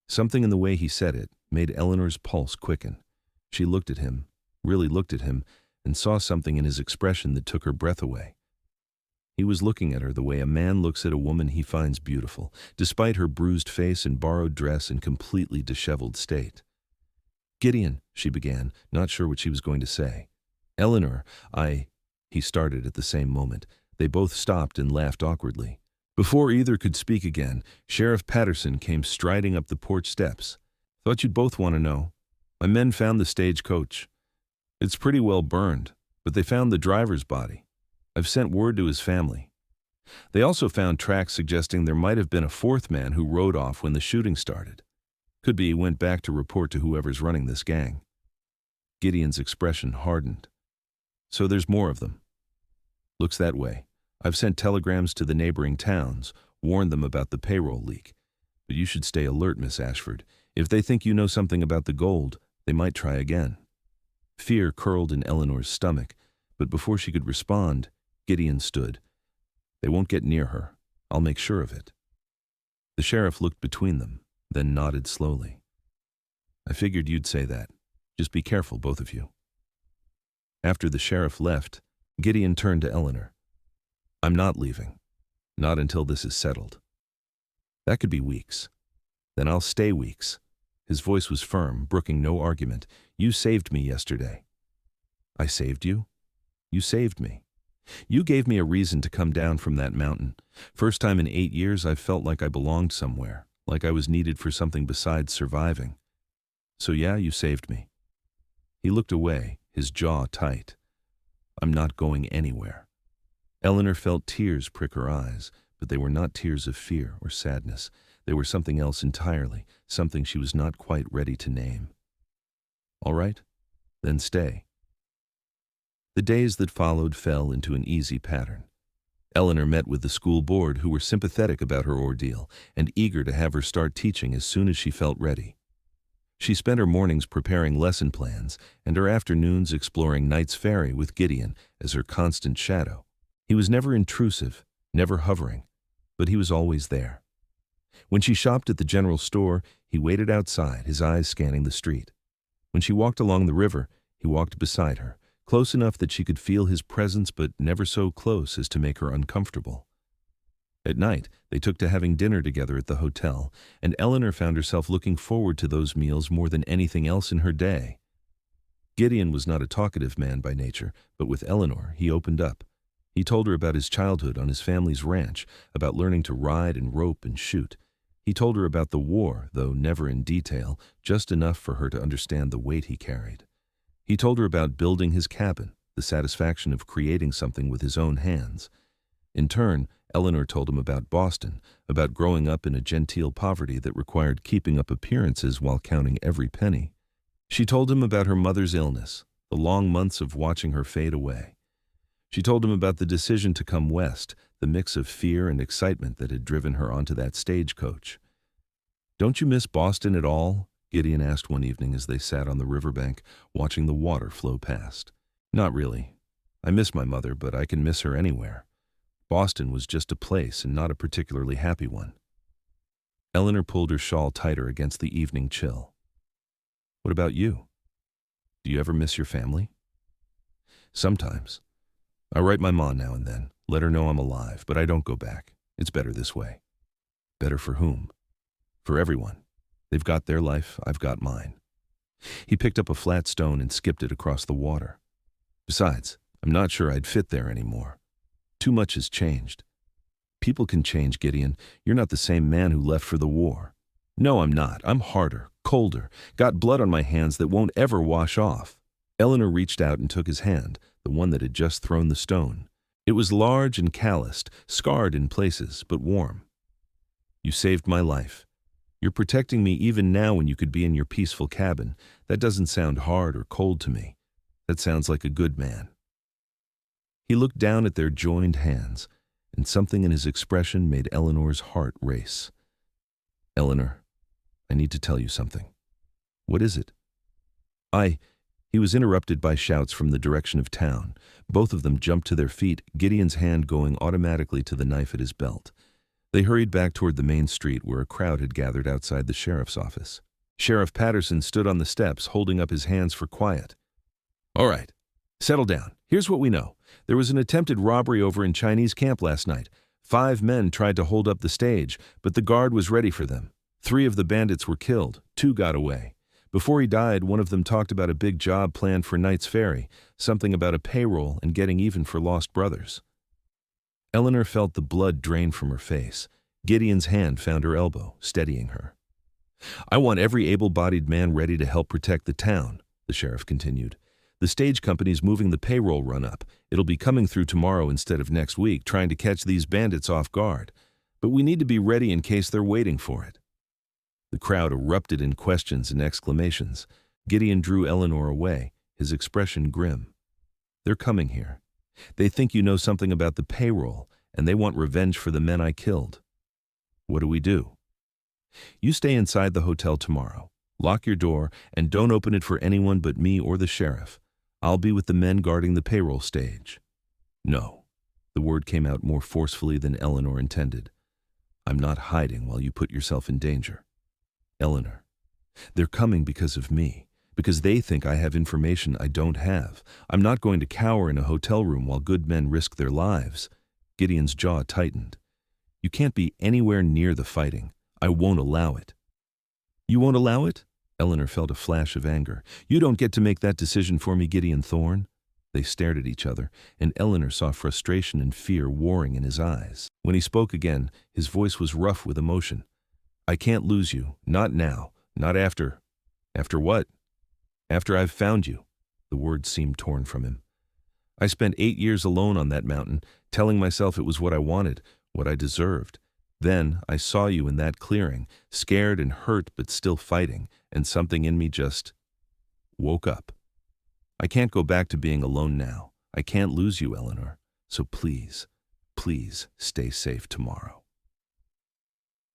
Something in the way he said it made Eleanor's pulse quicken. She looked at him, really looked at him, and saw something in his expression that took her breath away. He was looking at her the way a man looks at a woman he finds beautiful, despite her bruised face and borrowed dress and completely disheveled state. "Gideon," she began, not sure what she was going to say. "Eleanor, he started at the same moment. They both stopped and laughed awkwardly. Before either could speak again, Sheriff Patterson came striding up the porch steps. "Thought you'd both want to know. My men found the stagecoach. It's pretty well burned, but they found the driver's body. I've sent word to his family. They also found tracks suggesting there might have been a fourth man who rode off when the shooting started. Could be he went back to report to whoever's running this gang." Gideon's expression hardened. "So there's more of them?" "Looks that way. I've sent telegrams to the neighboring towns, warned them about the payroll leak. But you should stay alert, Miss Ashford. If they think you know something about the gold, they might try again." Fear curled in Eleanor's stomach, but before she could respond, Gideon stood. "They won't get near her. I'll make sure of it." The sheriff looked between them, then nodded slowly. "I figured you'd say that. Just be careful, both of you." After the sheriff left, Gideon turned to Eleanor. "I'm not leaving. Not until this is settled. That could be weeks. Then I'll stay weeks." His voice was firm, brooking no argument. "You saved me yesterday." "I saved you? You saved me. You gave me a reason to come down from that mountain. First time in 8 years I've felt like I belonged somewhere, like I was needed for something besides surviving. So yeah, you saved me." He looked away, his jaw tight. "I'm not going anywhere." Eleanor felt tears prick her eyes, but they were not tears of fear or sadness. They were something else entirely, something she was not quite ready to name. All right, then stay. The days that followed fell into an easy pattern. Eleanor met with the school board, who were sympathetic about her ordeal and eager to have her start teaching as soon as she felt ready. She spent her mornings preparing lesson plans and her afternoons exploring Knight's Ferry with Gideon as her constant shadow. He was never intrusive, never hovering, but he was always there. When she shopped at the general store, he waited outside, his eyes scanning the street. When she walked along the river, he walked beside her, close enough that she could feel his presence but never so close as to make her uncomfortable. At night, they took to having dinner together at the hotel, and Eleanor found herself looking forward to those meals more than anything else in her day. Gideon was not a talkative man by nature, but with Eleanor he opened up. He told her about his childhood on his family's ranch, about learning to ride and rope and shoot. He told her about the war, though never in detail, just enough for her to understand the weight he carried. He told her about building his cabin, the satisfaction of creating something with his own hands. In turn, Eleanor told him about Boston, about growing up in a genteel poverty that required keeping up appearances while counting every penny. She told him about her mother's illness, the long months of watching her fade away. She told him about the decision to come west, the mix of fear and excitement that had driven her onto that stagecoach. "Don't you miss Boston at all?" Gideon asked one evening as they sat on the riverbank, watching the water flow past. "Not really. I miss my mother, but I can miss her anywhere. Boston was just a place and not a particularly happy one." Eleanor pulled her shawl tighter against the evening chill. "What about you? Do you ever miss your family?" "Sometimes. I write my mom now and then, let her know I'm alive, but I don't go back. It's better this way." "Better for whom?" "For everyone. They've got their life, I've got mine." He picked up a flat stone and skipped it across the water. "Besides, I'm not sure I'd fit there anymore. Too much has changed." "People can change, Gideon. You're not the same man who left for the war." "No, I'm not. I'm harder, colder, got blood on my hands that won't ever wash off." Eleanor reached out and took his hand, the one that had just thrown the stone. It was large and calloused, scarred in places, but warm. "You saved my life. You're protecting me even now when you could be in your peaceful cabin. That doesn't sound hard or cold to me. That sounds like a good man." He looked down at their joined hands, and something in his expression made Eleanor's heart race. "Eleanor, I need to tell you something." "What is it?" He was interrupted by shouts from the direction of town. Both of them jumped to their feet, Gideon's hand going automatically to the knife at his belt. They hurried back toward the main street where a crowd had gathered outside the sheriff's office. Sheriff Patterson stood on the steps, holding up his hands for quiet. "All right, settle down. Here's what we know. There was an attempted robbery over in Chinese camp last night. 5 men tried to hold up the stage, but the guard was ready for them. 3 of the bandits were killed. 2 got away. Before he died, one of them talked about a big job planned for Knight's Ferry, something about a payroll and getting even for lost brothers." Eleanor felt the blood drain from her face. Gideon's hand found her elbow, steadying her. "I want every able-bodied man ready to help protect the town," the sheriff continued. "The stage company's moving the payroll run up. It'll be coming through tomorrow instead of next week, trying to catch these bandits off guard. But we need to be ready in case they're waiting for it." The crowd erupted in questions and exclamations. Gideon drew Eleanor away, his expression grim. "They're coming here. They think you know something about the payroll, and they want revenge for the men I killed." "What do we do?" "You stay inside the hotel tomorrow. Lock your door, and don't open it for anyone but me or the sheriff. I'll be with the men guarding the payroll stage." "No." The word came out more forcefully than Eleanor intended. "I'm not hiding while you put yourself in danger. Eleanor, they're coming because of me, because they think I have information I don't have. I'm not going to cower in a hotel room while good men risk their lives." Gideon's jaw tightened. "You can't be anywhere near the fighting. I won't allow it." "You won't allow it?" Eleanor felt a flash of anger. "You don't get to make that decision for me, Gideon Thorn." They stared at each other, and Eleanor saw frustration and fear warring in his eyes. When he spoke again, his voice was rough with emotion. "I can't lose you. Not now. Not after." "After what?" "After I've found you." The words seemed torn from him. "I spent 8 years alone on that mountain, telling myself it was what I wanted, what I deserved. Then I saw you in that clearing, scared and hurt but still fighting, and something in me just woke up. I can't go back to being alone now. I can't lose you, Eleanor. So please, please stay safe tomorrow."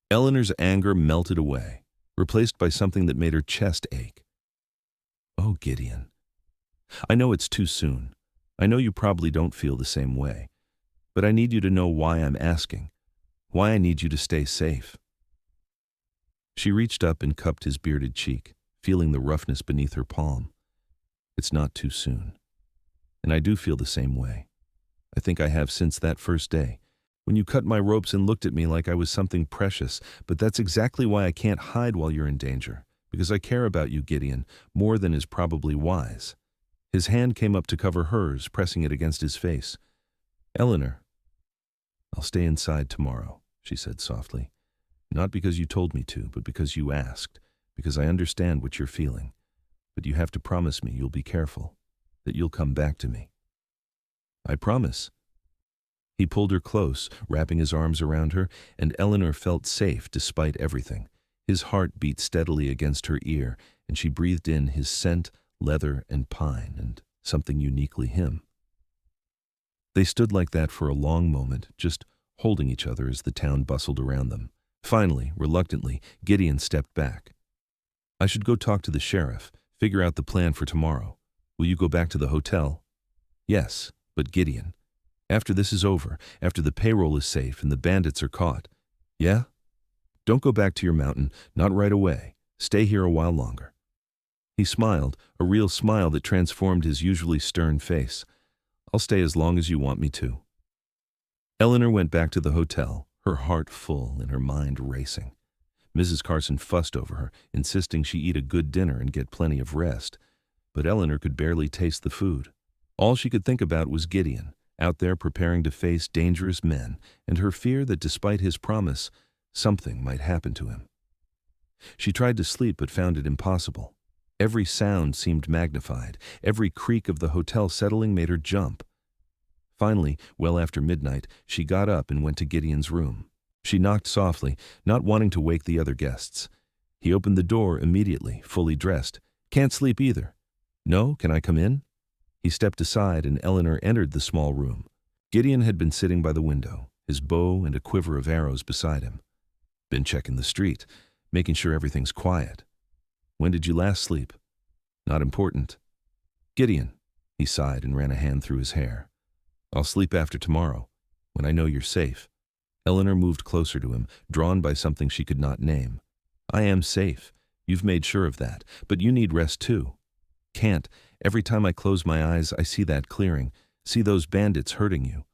Eleanor's anger melted away, replaced by something that made her chest ache. "Oh, Gideon. I know it's too soon. I know you probably don't feel the same way. But I need you to know why I'm asking, why I need you to stay safe." She reached up and cupped his bearded cheek, feeling the roughness beneath her palm. "It's not too soon. And I do feel the same way. I think I have since that first day, when you cut my ropes and looked at me like I was something precious. But that's exactly why I can't hide while you're in danger, because I care about you, Gideon, more than is probably wise." His hand came up to cover hers, pressing it against his face. "Eleanor, I'll stay inside tomorrow," she said softly. "Not because you told me to, but because you asked, because I understand what you're feeling. But you have to promise me you'll be careful, that you'll come back to me." "I promise." He pulled her close, wrapping his arms around her, and Eleanor felt safe despite everything. His heart beat steadily against her ear, and she breathed in his scent, leather and pine, and something uniquely him. They stood like that for a long moment, just holding each other as the town bustled around them. Finally, reluctantly, Gideon stepped back. "I should go talk to the sheriff, figure out the plan for tomorrow. Will you go back to the hotel?" "Yes, but Gideon, after this is over, after the payroll is safe and the bandits are caught." "Yeah? Don't go back to your mountain, not right away. Stay here a while longer." He smiled, a real smile that transformed his usually stern face. "I'll stay as long as you want me to." Eleanor went back to the hotel, her heart full and her mind racing. Mrs. Carson fussed over her, insisting she eat a good dinner and get plenty of rest. But Eleanor could barely taste the food. All she could think about was Gideon, out there preparing to face dangerous men, and her fear that despite his promise, something might happen to him. She tried to sleep but found it impossible. Every sound seemed magnified. Every creak of the hotel settling made her jump. Finally, well after midnight, she got up and went to Gideon's room. She knocked softly, not wanting to wake the other guests. He opened the door immediately, fully dressed. "Can't sleep either." "No, can I come in?" He stepped aside and Eleanor entered the small room. Gideon had been sitting by the window, his bow and a quiver of arrows beside him. "Been checking the street, making sure everything's quiet." "When did you last sleep?" "Not important." "Gideon," he sighed and ran a hand through his hair. "I'll sleep after tomorrow, when I know you're safe." Eleanor moved closer to him, drawn by something she could not name. "I am safe. You've made sure of that, but you need rest too." "Can't. Every time I close my eyes, I see that clearing, see those bandits hurting you.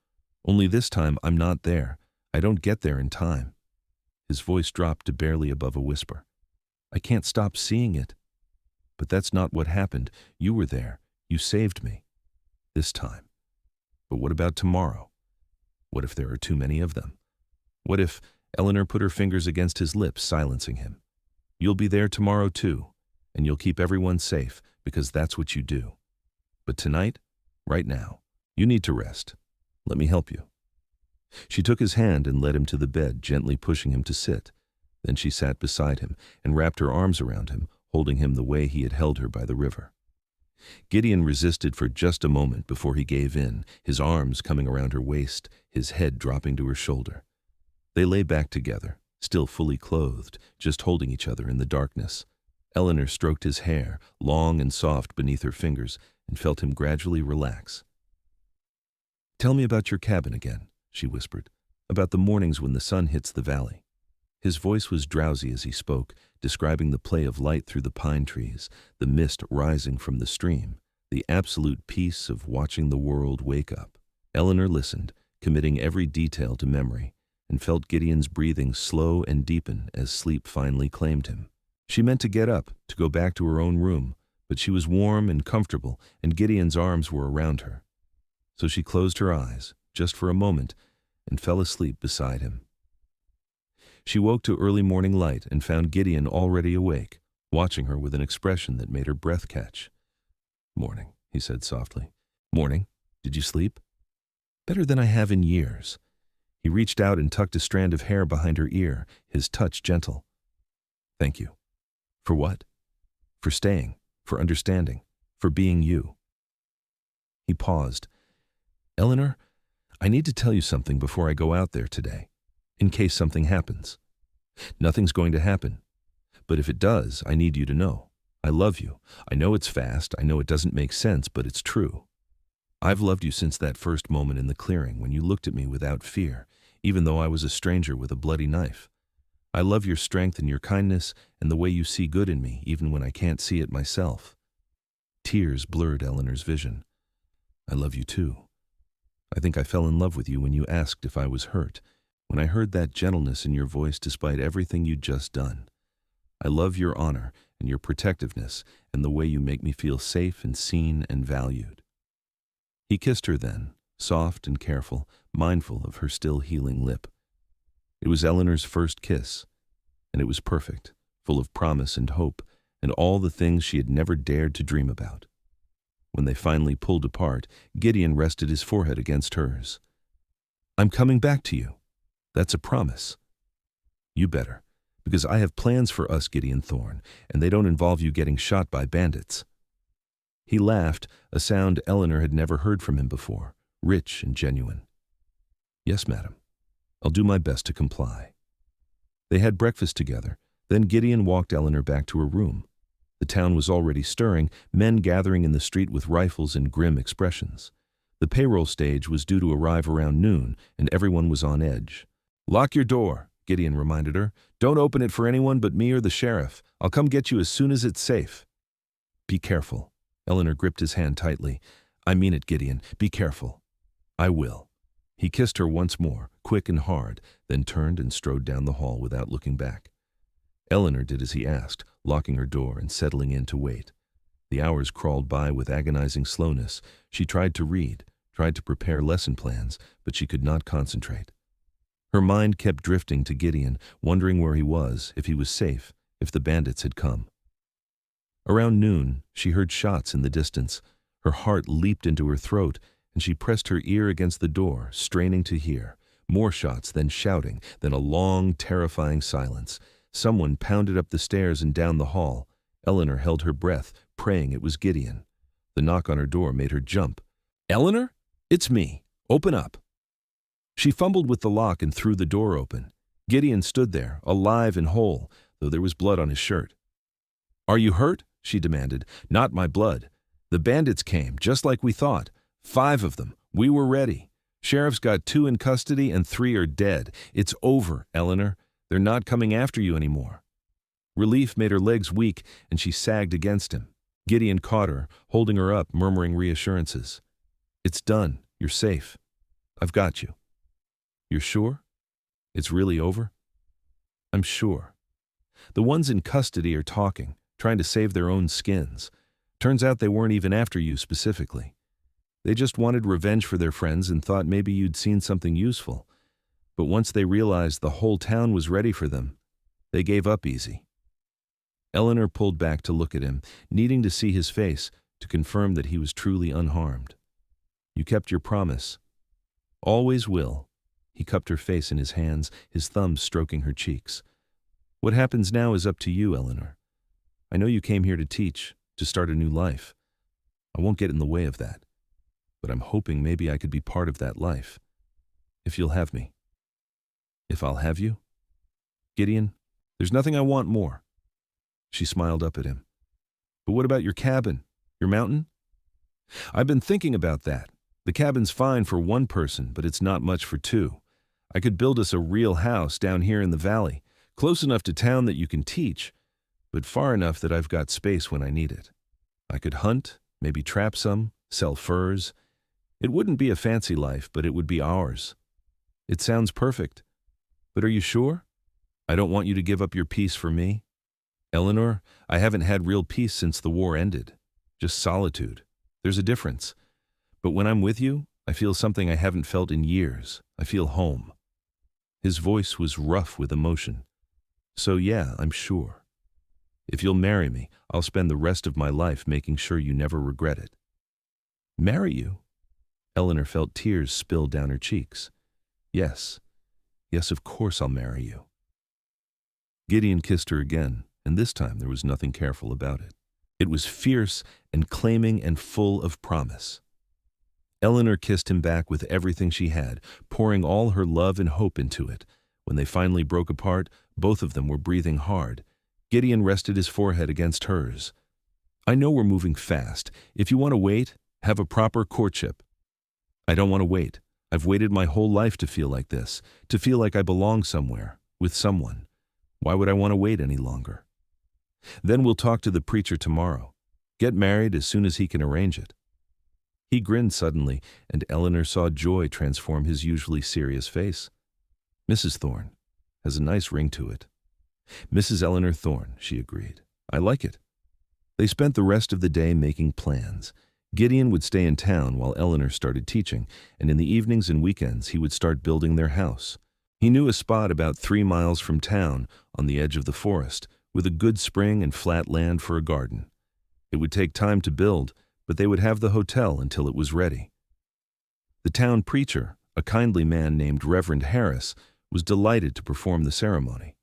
Only this time I'm not there. I don't get there in time." His voice dropped to barely above a whisper. "I can't stop seeing it." "But that's not what happened. You were there. You saved me. This time. But what about tomorrow? What if there are too many of them? What if—" Eleanor put her fingers against his lips, silencing him. "You'll be there tomorrow too, and you'll keep everyone safe, because that's what you do. But tonight, right now, you need to rest. Let me help you." She took his hand and led him to the bed, gently pushing him to sit. Then she sat beside him and wrapped her arms around him, holding him the way he had held her by the river. Gideon resisted for just a moment before he gave in, his arms coming around her waist, his head dropping to her shoulder. They lay back together, still fully clothed, just holding each other in the darkness. Eleanor stroked his hair, long and soft beneath her fingers, and felt him gradually relax. "Tell me about your cabin again," she whispered, "about the mornings when the sun hits the valley." His voice was drowsy as he spoke, describing the play of light through the pine trees, the mist rising from the stream, the absolute peace of watching the world wake up. Eleanor listened, committing every detail to memory, and felt Gideon's breathing slow and deepen as sleep finally claimed him. She meant to get up, to go back to her own room, but she was warm and comfortable, and Gideon's arms were around her. So she closed her eyes, just for a moment, and fell asleep beside him. She woke to early morning light and found Gideon already awake, watching her with an expression that made her breath catch. "Morning," he said softly. "Morning. Did you sleep?" "Better than I have in years." He reached out and tucked a strand of hair behind her ear, his touch gentle. Thank you. For what? For staying, for understanding, for being you. He paused. Eleanor, I need to tell you something before I go out there today, in case something happens. Nothing's going to happen, but if it does, I need you to know. I love you. I know it's fast, I know it doesn't make sense, but it's true. I've loved you since that first moment in the clearing when you looked at me without fear, even though I was a stranger with a bloody knife. I love your strength and your kindness and the way you see good in me, even when I can't see it myself. Tears blurred Eleanor's vision. I love you too. I think I fell in love with you when you asked if I was hurt, when I heard that gentleness in your voice despite everything you'd just done. I love your honor and your protectiveness and the way you make me feel safe and seen and valued. He kissed her then, soft and careful, mindful of her still healing lip. It was Eleanor's first kiss, and it was perfect, full of promise and hope, and all the things she had never dared to dream about. When they finally pulled apart, Gideon rested his forehead against hers. I'm coming back to you. That's a promise. You better, because I have plans for us, Gideon Thorn, and they don't involve you getting shot by bandits. He laughed, a sound Eleanor had never heard from him before, rich and genuine. Yes, madam. I'll do my best to comply. They had breakfast together. Then Gideon walked Eleanor back to her room. The town was already stirring, men gathering in the street with rifles and grim expressions. The payroll stage was due to arrive around noon, and everyone was on edge. Lock your door, Gideon reminded her. Don't open it for anyone but me or the sheriff. I'll come get you as soon as it's safe. Be careful. Eleanor gripped his hand tightly. I mean it, Gideon. Be careful. I will. He kissed her once more, quick and hard, then turned and strode down the hall without looking back. Eleanor did as he asked, locking her door and settling in to wait. The hours crawled by with agonizing slowness. She tried to read, tried to prepare lesson plans, but she could not concentrate. Her mind kept drifting to Gideon, wondering where he was, if he was safe, if the bandits had come. Around noon, she heard shots in the distance. Her heart leaped into her throat, and she pressed her ear against the door, straining to hear. More shots, then shouting, then a long, terrifying silence. Someone pounded up the stairs and down the hall. Eleanor held her breath, praying it was Gideon. The knock on her door made her jump. Eleanor? It's me. Open up. She fumbled with the lock and threw the door open. Gideon stood there, alive and whole, though there was blood on his shirt. Are you hurt? She demanded. Not my blood. The bandits came, just like we thought. 5 of them. We were ready. Sheriff's got 2 in custody and 3 are dead. It's over, Eleanor. They're not coming after you anymore. Relief made her legs weak, and she sagged against him. Gideon caught her, holding her up, murmuring reassurances. It's done. You're safe. I've got you. You're sure? It's really over? I'm sure. The ones in custody are talking, trying to save their own skins. Turns out they weren't even after you specifically. They just wanted revenge for their friends and thought maybe you'd seen something useful. But once they realized the whole town was ready for them, they gave up easy. Eleanor pulled back to look at him, needing to see his face to confirm that he was truly unharmed. You kept your promise. Always will. He cupped her face in his hands, his thumbs stroking her cheeks. What happens now is up to you, Eleanor. I know you came here to teach, to start a new life. I won't get in the way of that. But I'm hoping maybe I could be part of that life. If you'll have me. If I'll have you? Gideon, there's nothing I want more. She smiled up at him. But what about your cabin? Your mountain? I've been thinking about that. The cabin's fine for 1 person, but it's not much for 2. I could build us a real house down here in the valley, close enough to town that you can teach, but far enough that I've got space when I need it. I could hunt, maybe trap some, sell furs. It wouldn't be a fancy life, but it would be ours. It sounds perfect. But are you sure? I don't want you to give up your peace for me. Eleanor, I haven't had real peace since the war ended. Just solitude. There's a difference. But when I'm with you, I feel something I haven't felt in years. I feel home. His voice was rough with emotion. So yeah, I'm sure. If you'll marry me, I'll spend the rest of my life making sure you never regret it. Marry you? Eleanor felt tears spill down her cheeks. Yes, Yes, of course I'll marry you." Gideon kissed her again, and this time there was nothing careful about it. It was fierce and claiming and full of promise. Eleanor kissed him back with everything she had, pouring all her love and hope into it. When they finally broke apart, both of them were breathing hard. Gideon rested his forehead against hers. "I know we're moving fast. If you want to wait, have a proper courtship." "I don't want to wait. I've waited my whole life to feel like this, to feel like I belong somewhere, with someone. Why would I want to wait any longer?" "Then we'll talk to the preacher tomorrow. Get married as soon as he can arrange it." He grinned suddenly, and Eleanor saw joy transform his usually serious face. "Mrs. Thorn has a nice ring to it." "Mrs. Eleanor Thorn," she agreed. "I like it." They spent the rest of the day making plans. Gideon would stay in town while Eleanor started teaching, and in the evenings and weekends he would start building their house. He knew a spot about 3 miles from town on the edge of the forest, with a good spring and flat land for a garden. It would take time to build, but they would have the hotel until it was ready. The town preacher, a kindly man named Reverend Harris, was delighted to perform the ceremony.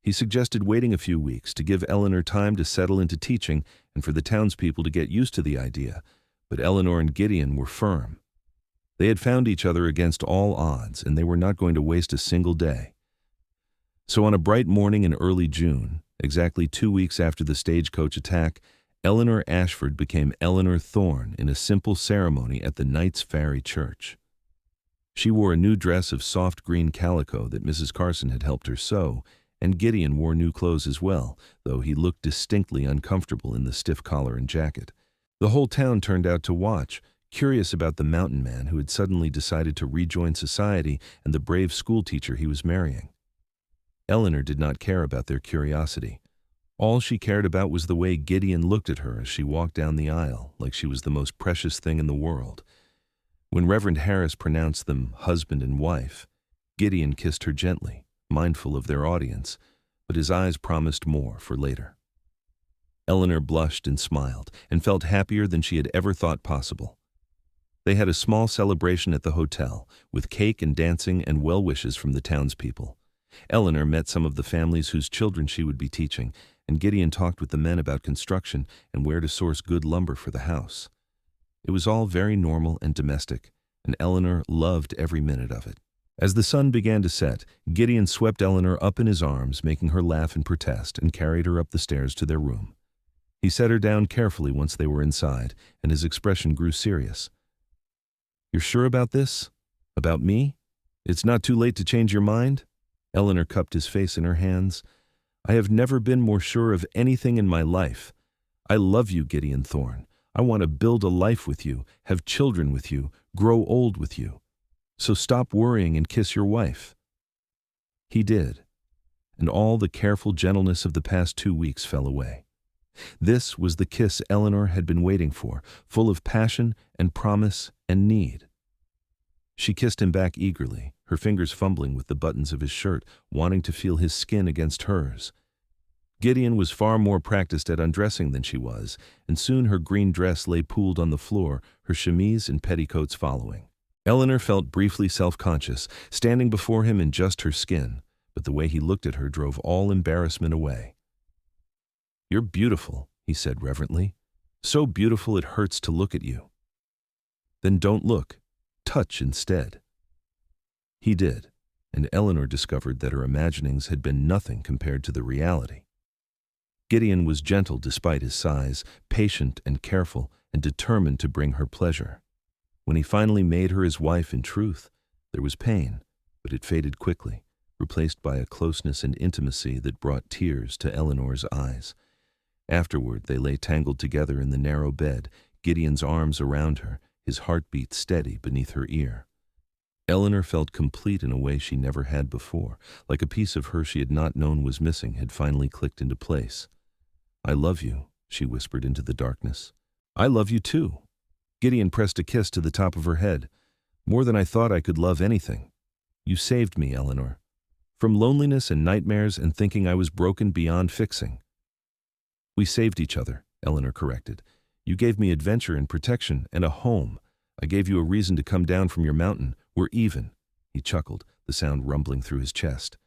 He suggested waiting a few weeks to give Eleanor time to settle into teaching and for the townspeople to get used to the idea, but Eleanor and Gideon were firm. They had found each other against all odds, and they were not going to waste a single day. So on a bright morning in early June, exactly 2 weeks after the Stagecoach attack, Eleanor Ashford became Eleanor Thorn in a simple ceremony at the Knights Ferry Church. She wore a new dress of soft green calico that Mrs. Carson had helped her sew, and Gideon wore new clothes as well, though he looked distinctly uncomfortable in the stiff collar and jacket. The whole town turned out to watch, curious about the mountain man who had suddenly decided to rejoin society and the brave schoolteacher he was marrying. Eleanor did not care about their curiosity. All she cared about was the way Gideon looked at her as she walked down the aisle, like she was the most precious thing in the world. When Reverend Harris pronounced them husband and wife, Gideon kissed her gently, mindful of their audience, but his eyes promised more for later. Eleanor blushed and smiled, and felt happier than she had ever thought possible. They had a small celebration at the hotel, with cake and dancing and well wishes from the townspeople. Eleanor met some of the families whose children she would be teaching, and Gideon talked with the men about construction and where to source good lumber for the house. It was all very normal and domestic, and Eleanor loved every minute of it. As the sun began to set, Gideon swept Eleanor up in his arms, making her laugh and protest, and carried her up the stairs to their room. He set her down carefully once they were inside, and his expression grew serious. "You're sure about this? About me? It's not too late to change your mind?" Eleanor cupped his face in her hands. "I have never been more sure of anything in my life. I love you, Gideon Thorn. I want to build a life with you, have children with you, grow old with you. So stop worrying and kiss your wife." He did, and all the careful gentleness of the past 2 weeks fell away. This was the kiss Eleanor had been waiting for, full of passion and promise and need. She kissed him back eagerly, her fingers fumbling with the buttons of his shirt, wanting to feel his skin against hers. Gideon was far more practiced at undressing than she was, and soon her green dress lay pooled on the floor, her chemise and petticoats following. Eleanor felt briefly self-conscious, standing before him in just her skin, but the way he looked at her drove all embarrassment away. "You're beautiful," he said reverently. "So beautiful it hurts to look at you." "Then don't look. Touch instead." He did, and Eleanor discovered that her imaginings had been nothing compared to the reality. Gideon was gentle despite his size, patient and careful, and determined to bring her pleasure. When he finally made her his wife in truth, there was pain, but it faded quickly, replaced by a closeness and intimacy that brought tears to Eleanor's eyes. Afterward, they lay tangled together in the narrow bed, Gideon's arms around her, his heartbeat steady beneath her ear. Eleanor felt complete in a way she never had before, like a piece of her she had not known was missing had finally clicked into place. "I love you," she whispered into the darkness. "I love you too." Gideon pressed a kiss to the top of her head. "More than I thought I could love anything. You saved me, Eleanor. From loneliness and nightmares and thinking I was broken beyond fixing." "We saved each other," Eleanor corrected. "You gave me adventure and protection and a home. I gave you a reason to come down from your mountain. We're even." He chuckled. the sound rumbling through his chest.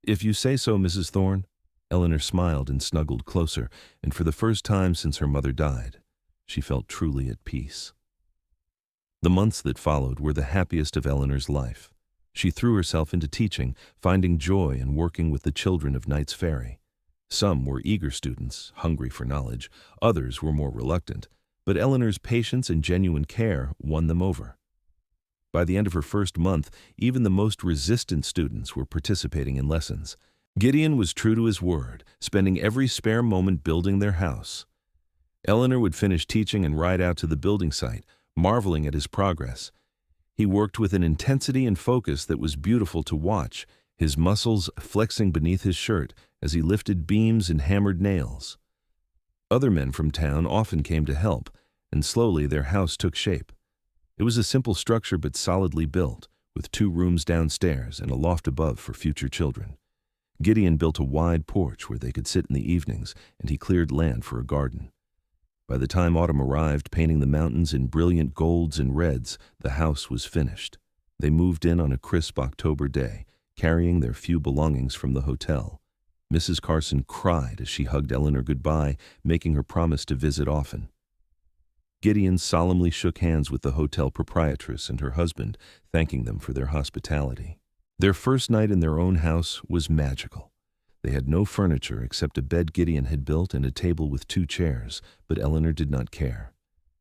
"If you say so, Mrs. Thorn." Eleanor smiled and snuggled closer, and for the first time since her mother died, she felt truly at peace. The months that followed were the happiest of Eleanor's life. She threw herself into teaching, finding joy in working with the children of Knight's Ferry. Some were eager students, hungry for knowledge. Others were more reluctant, but Eleanor's patience and genuine care won them over. By the end of her first month, even the most resistant students were participating in lessons. Gideon was true to his word, spending every spare moment building their house. Eleanor would finish teaching and ride out to the building site, marveling at his progress. He worked with an intensity and focus that was beautiful to watch, his muscles flexing beneath his shirt as he lifted beams and hammered nails. Other men from town often came to help, and slowly their house took shape. It was a simple structure but solidly built, with 2 rooms downstairs and a loft above for future children. Gideon built a wide porch where they could sit in the evenings, and he cleared land for a garden. By the time autumn arrived, painting the mountains in brilliant golds and reds, the house was finished. They moved in on a crisp October day, carrying their few belongings from the hotel. Mrs. Carson cried as she hugged Eleanor goodbye, making her promise to visit often. Gideon solemnly shook hands with the hotel proprietress and her husband, thanking them for their hospitality. Their first night in their own house was magical. They had no furniture except a bed Gideon had built and a table with 2 chairs, but Eleanor did not care.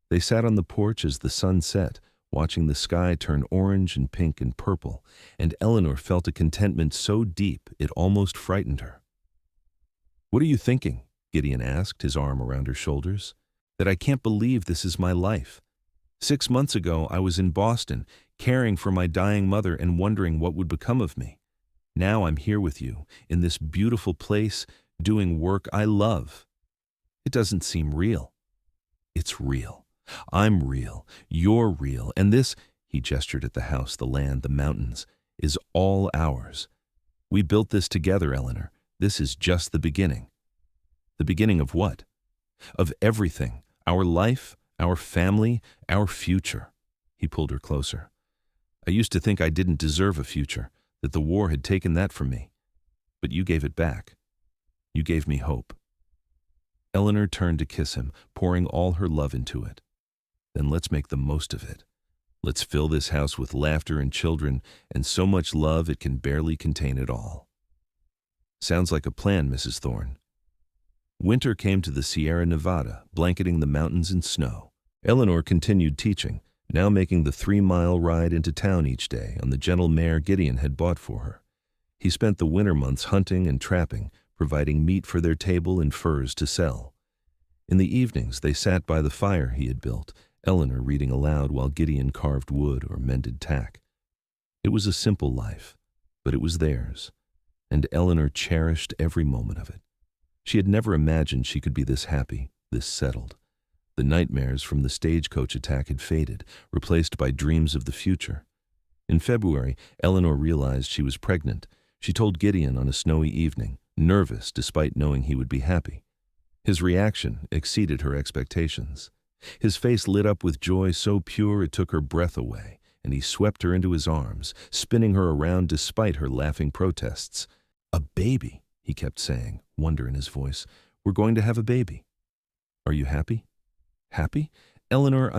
They sat on the porch as the sun set, watching the sky turn orange and pink and purple, and Eleanor felt a contentment so deep it almost frightened her. "What are you thinking?" Gideon asked, his arm around her shoulders. "That I can't believe this is my life. 6 months ago I was in Boston, caring for my dying mother and wondering what would become of me. Now I'm here with you, in this beautiful place, doing work I love. It doesn't seem real." "It's real. I'm real. You're real. And this," he gestured at the house, the land, the mountains, "is all ours. We built this together, Eleanor. This is just the beginning." "The beginning of what?" "Of everything. Our life, our family, our future." He pulled her closer. "I used to think I didn't deserve a future, that the war had taken that from me. But you gave it back. You gave me hope." Eleanor turned to kiss him, pouring all her love into it. "Then let's make the most of it. Let's fill this house with laughter and children, and so much love it can barely contain it all." "Sounds like a plan, Mrs. Thorn." Winter came to the Sierra Nevada, blanketing the mountains in snow. Eleanor continued teaching, now making the 3-mile ride into town each day on the gentle mare Gideon had bought for her. He spent the winter months hunting and trapping, providing meat for their table and furs to sell. In the evenings, they sat by the fire he had built, Eleanor reading aloud while Gideon carved wood or mended tack. It was a simple life, but it was theirs, and Eleanor cherished every moment of it. She had never imagined she could be this happy, this settled. The nightmares from the Stagecoach attack had faded, replaced by dreams of the future. In February, Eleanor realized she was pregnant. She told Gideon on a snowy evening, nervous despite knowing he would be happy. His reaction exceeded her expectations. His face lit up with joy so pure it took her breath away, and he swept her into his arms, spinning her around despite her laughing protests. "A baby," he kept saying, wonder in his voice. "We're going to have a baby. Are you happy?" "Happy? Eleanor,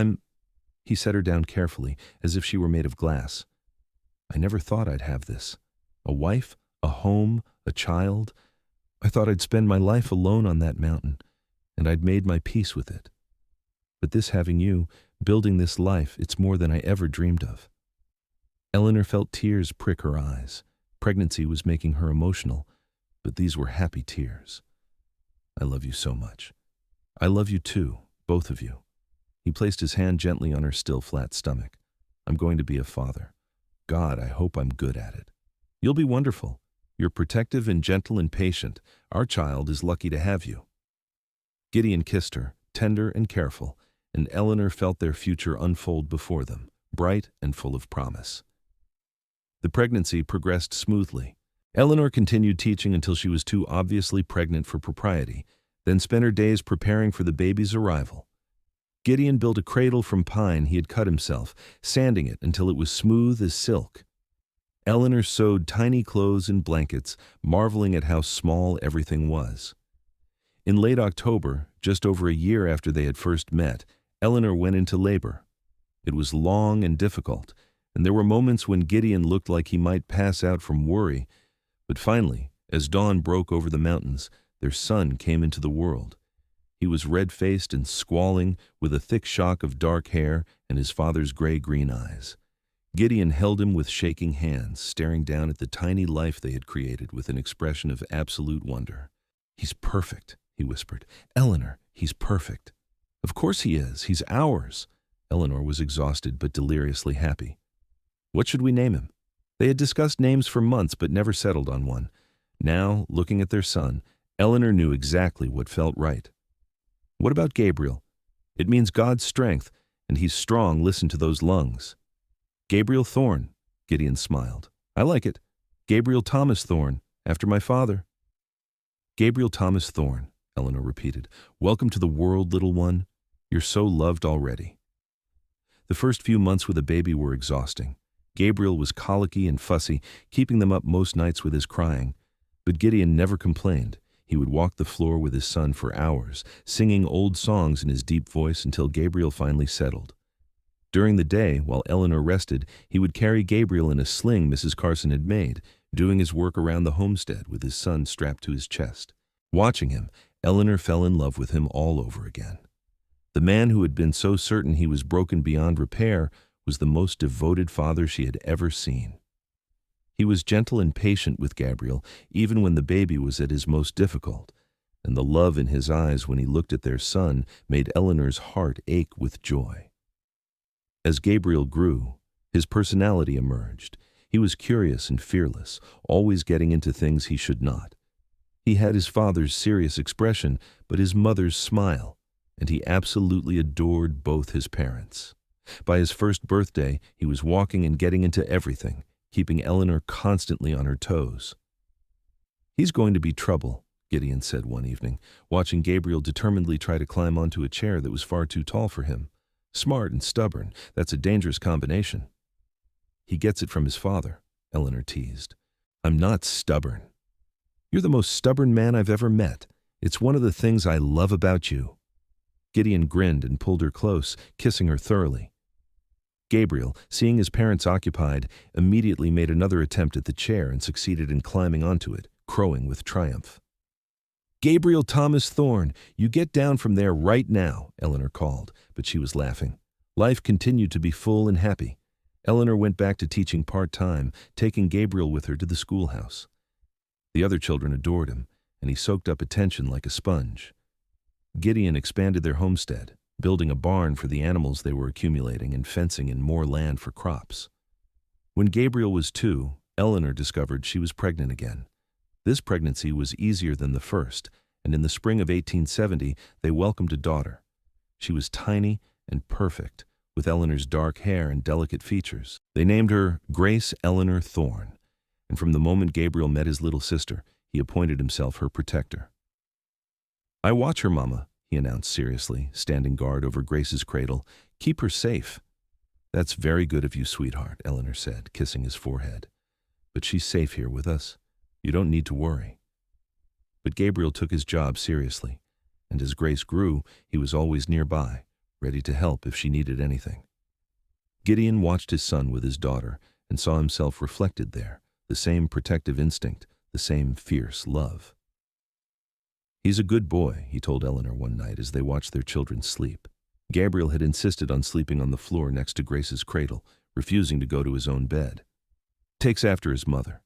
He set her down carefully, as if she were made of glass. "I never thought I'd have this. A wife, a home, a child. I thought I'd spend my life alone on that mountain, and I'd made my peace with it. But this having you, building this life, it's more than I ever dreamed of." Eleanor felt tears prick her eyes. Pregnancy was making her emotional, but these were happy tears. "I love you so much. I love you too, both of you." He placed his hand gently on her still flat stomach. "I'm going to be a father. God, I hope I'm good at it." "You'll be wonderful. You're protective and gentle and patient. Our child is lucky to have you." Gideon kissed her, tender and careful, and Eleanor felt their future unfold before them, bright and full of promise. The pregnancy progressed smoothly. Eleanor continued teaching until she was too obviously pregnant for propriety, then spent her days preparing for the baby's arrival. Gideon built a cradle from pine he had cut himself, sanding it until it was smooth as silk. Eleanor sewed tiny clothes and blankets, marveling at how small everything was. In late October, just over a year after they had first met, Eleanor went into labor. It was long and difficult, and there were moments when Gideon looked like he might pass out from worry. But finally, as dawn broke over the mountains, their son came into the world. He was red-faced and squalling, with a thick shock of dark hair and his father's gray-green eyes. Gideon held him with shaking hands, staring down at the tiny life they had created with an expression of absolute wonder. "He's perfect," he whispered. "Eleanor, he's perfect." "Of course he is. He's ours." Eleanor was exhausted but deliriously happy. "What should we name him?" They had discussed names for months but never settled on one. Now, looking at their son, Eleanor knew exactly what felt right. "What about Gabriel? It means God's strength, and he's strong. Listen to those lungs." "Gabriel Thorn," Gideon smiled. "I like it. Gabriel Thomas Thorn, after my father." "Gabriel Thomas Thorn," Eleanor repeated. "Welcome to the world, little one. You're so loved already." The first few months with a baby were exhausting. Gabriel was colicky and fussy, keeping them up most nights with his crying. But Gideon never complained. He would walk the floor with his son for hours, singing old songs in his deep voice until Gabriel finally settled. During the day, while Eleanor rested, he would carry Gabriel in a sling Mrs. Carson had made, doing his work around the homestead with his son strapped to his chest. Watching him, Eleanor fell in love with him all over again. The man who had been so certain he was broken beyond repair was the most devoted father she had ever seen. He was gentle and patient with Gabriel, even when the baby was at his most difficult, and the love in his eyes when he looked at their son made Eleanor's heart ache with joy. As Gabriel grew, his personality emerged. He was curious and fearless, always getting into things he should not. He had his father's serious expression, but his mother's smile, and he absolutely adored both his parents. By his first birthday, he was walking and getting into everything, keeping Eleanor constantly on her toes. "He's going to be trouble," Gideon said one evening, watching Gabriel determinedly try to climb onto a chair that was far too tall for him. "Smart and stubborn, that's a dangerous combination." "He gets it from his father," Eleanor teased. "I'm not stubborn." "You're the most stubborn man I've ever met. It's one of the things I love about you." Gideon grinned and pulled her close, kissing her thoroughly. Gabriel, seeing his parents occupied, immediately made another attempt at the chair and succeeded in climbing onto it, crowing with triumph. "Gabriel Thomas Thorn, you get down from there right now," Eleanor called, but she was laughing. Life continued to be full and happy. Eleanor went back to teaching part-time, taking Gabriel with her to the schoolhouse. The other children adored him, and he soaked up attention like a sponge. Gideon expanded their homestead, building a barn for the animals they were accumulating and fencing in more land for crops. When Gabriel was 2, Eleanor discovered she was pregnant again. This pregnancy was easier than the first, and in the spring of 1870, they welcomed a daughter. She was tiny and perfect, with Eleanor's dark hair and delicate features. They named her Grace Eleanor Thorn, and from the moment Gabriel met his little sister, he appointed himself her protector. "I watch her, Mama," he announced seriously, standing guard over Grace's cradle. "Keep her safe." "That's very good of you, sweetheart," Eleanor said, kissing his forehead. "But she's safe here with us. You don't need to worry." But Gabriel took his job seriously, and as Grace grew, he was always nearby, ready to help if she needed anything. Gideon watched his son with his daughter and saw himself reflected there, the same protective instinct, the same fierce love. "He's a good boy," he told Eleanor one night as they watched their children sleep. Gabriel had insisted on sleeping on the floor next to Grace's cradle, refusing to go to his own bed. "Takes after his mother."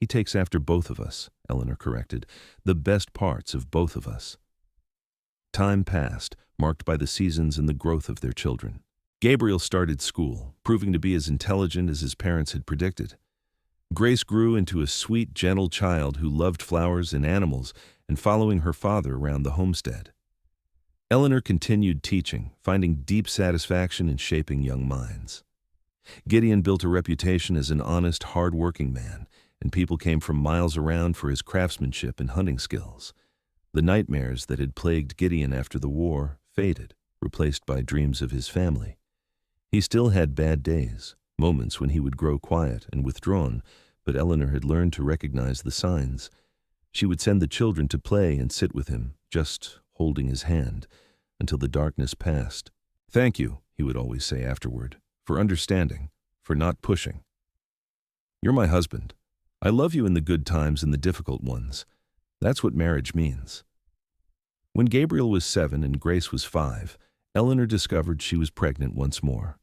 "He takes after both of us," Eleanor corrected, "the best parts of both of us." Time passed, marked by the seasons and the growth of their children. Gabriel started school, proving to be as intelligent as his parents had predicted. Grace grew into a sweet, gentle child who loved flowers and animals and following her father around the homestead. Eleanor continued teaching, finding deep satisfaction in shaping young minds. Gideon built a reputation as an honest, hard-working man, and people came from miles around for his craftsmanship and hunting skills. The nightmares that had plagued Gideon after the war faded, replaced by dreams of his family. He still had bad days, moments when he would grow quiet and withdrawn, but Eleanor had learned to recognize the signs. She would send the children to play and sit with him, just holding his hand, until the darkness passed. "Thank you," he would always say afterward, "for understanding, for not pushing. You're my husband. I love you in the good times and the difficult ones. That's what marriage means." When Gabriel was 7 and Grace was 5, Eleanor discovered she was pregnant once more.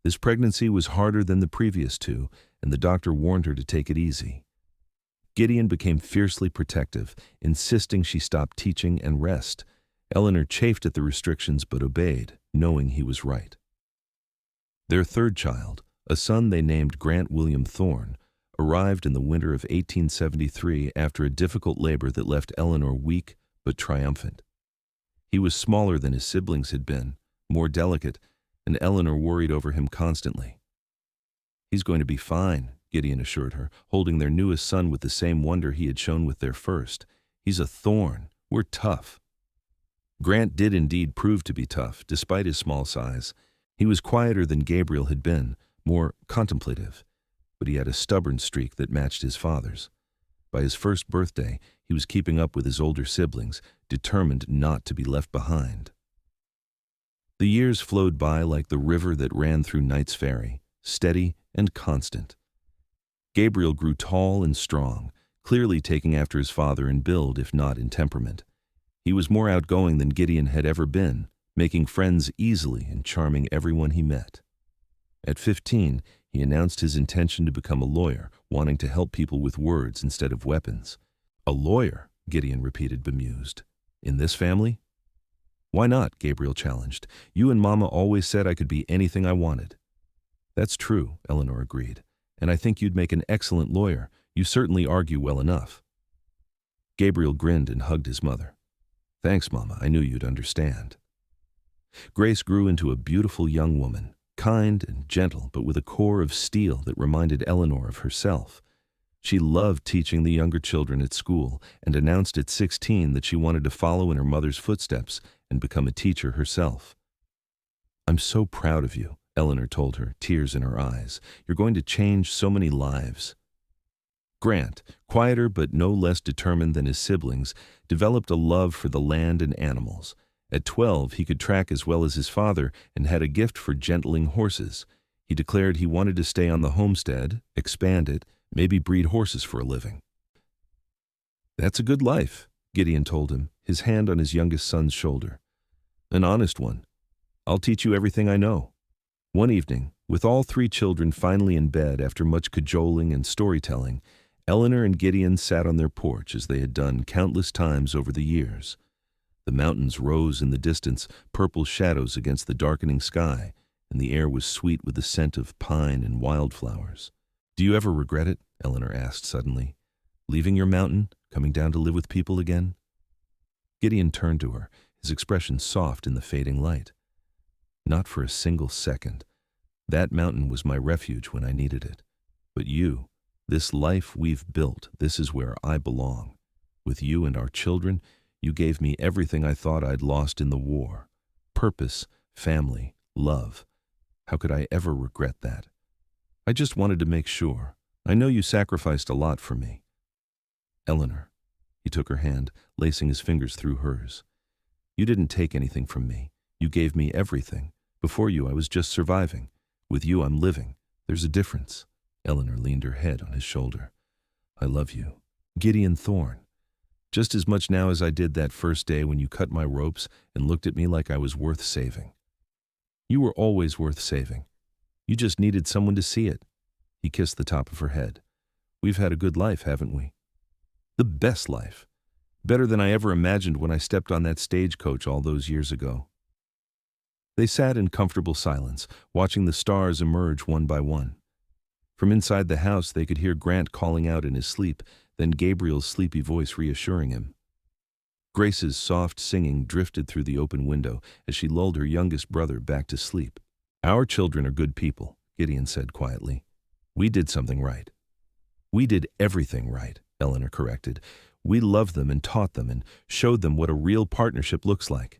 This pregnancy was harder than the previous two, and the doctor warned her to take it easy. Gideon became fiercely protective, insisting she stop teaching and rest. Eleanor chafed at the restrictions but obeyed, knowing he was right. Their third child, a son they named Grant William Thorn, arrived in the winter of 1873 after a difficult labor that left Eleanor weak but triumphant. He was smaller than his siblings had been, more delicate, and Eleanor worried over him constantly. "He's going to be fine," Gideon assured her, holding their newest son with the same wonder he had shown with their first. "He's a thorn. We're tough." Grant did indeed prove to be tough, despite his small size. He was quieter than Gabriel had been, more contemplative, but he had a stubborn streak that matched his father's. By his first birthday, he was keeping up with his older siblings, determined not to be left behind. The years flowed by like the river that ran through Knight's Ferry, steady and constant. Gabriel grew tall and strong, clearly taking after his father in build if not in temperament. He was more outgoing than Gideon had ever been, making friends easily and charming everyone he met. At 15, he announced his intention to become a lawyer, wanting to help people with words instead of weapons. "A lawyer," Gideon repeated, bemused. "In this family?" "Why not?" Gabriel challenged. "You and Mama always said I could be anything I wanted." "That's true," Eleanor agreed. "And I think you'd make an excellent lawyer. You certainly argue well enough." Gabriel grinned and hugged his mother. "Thanks, Mama. I knew you'd understand." Grace grew into a beautiful young woman, kind and gentle, but with a core of steel that reminded Eleanor of herself. She loved teaching the younger children at school and announced at 16 that she wanted to follow in her mother's footsteps and become a teacher herself. "I'm so proud of you," Eleanor told her, tears in her eyes. "You're going to change so many lives." Grant, quieter but no less determined than his siblings, developed a love for the land and animals. At 12, he could track as well as his father and had a gift for gentling horses. He declared he wanted to stay on the homestead, expand it, maybe breed horses for a living. "That's a good life," Gideon told him, his hand on his youngest son's shoulder. "An honest one. I'll teach you everything I know." One evening, with all 3 children finally in bed after much cajoling and storytelling, Eleanor and Gideon sat on their porch as they had done countless times over the years. The mountains rose in the distance, purple shadows against the darkening sky, and the air was sweet with the scent of pine and wildflowers. "Do you ever regret it?" Eleanor asked suddenly. "Leaving your mountain, coming down to live with people again?" Gideon turned to her, his expression soft in the fading light. "Not for a single second. That mountain was my refuge when I needed it. But you, this life we've built, this is where I belong. With you and our children, you gave me everything I thought I'd lost in the war. Purpose, family, love. How could I ever regret that? I just wanted to make sure. I know you sacrificed a lot for me." "Eleanor," he took her hand, lacing his fingers through hers. "You didn't take anything from me. You gave me everything. Before you, I was just surviving. With you, I'm living. There's a difference." Eleanor leaned her head on his shoulder. "I love you. Gideon Thorn. Just as much now as I did that first day when you cut my ropes and looked at me like I was worth saving. You were always worth saving. You just needed someone to see it." He kissed the top of her head. "We've had a good life, haven't we?" "The best life. Better than I ever imagined when I stepped on that stagecoach all those years ago." They sat in comfortable silence, watching the stars emerge one by one. From inside the house they could hear Grant calling out in his sleep, then Gabriel's sleepy voice reassuring him. Grace's soft singing drifted through the open window as she lulled her youngest brother back to sleep. "Our children are good people," Gideon said quietly. "We did something right." "We did everything right," Eleanor corrected. "We loved them and taught them and showed them what a real partnership looks like.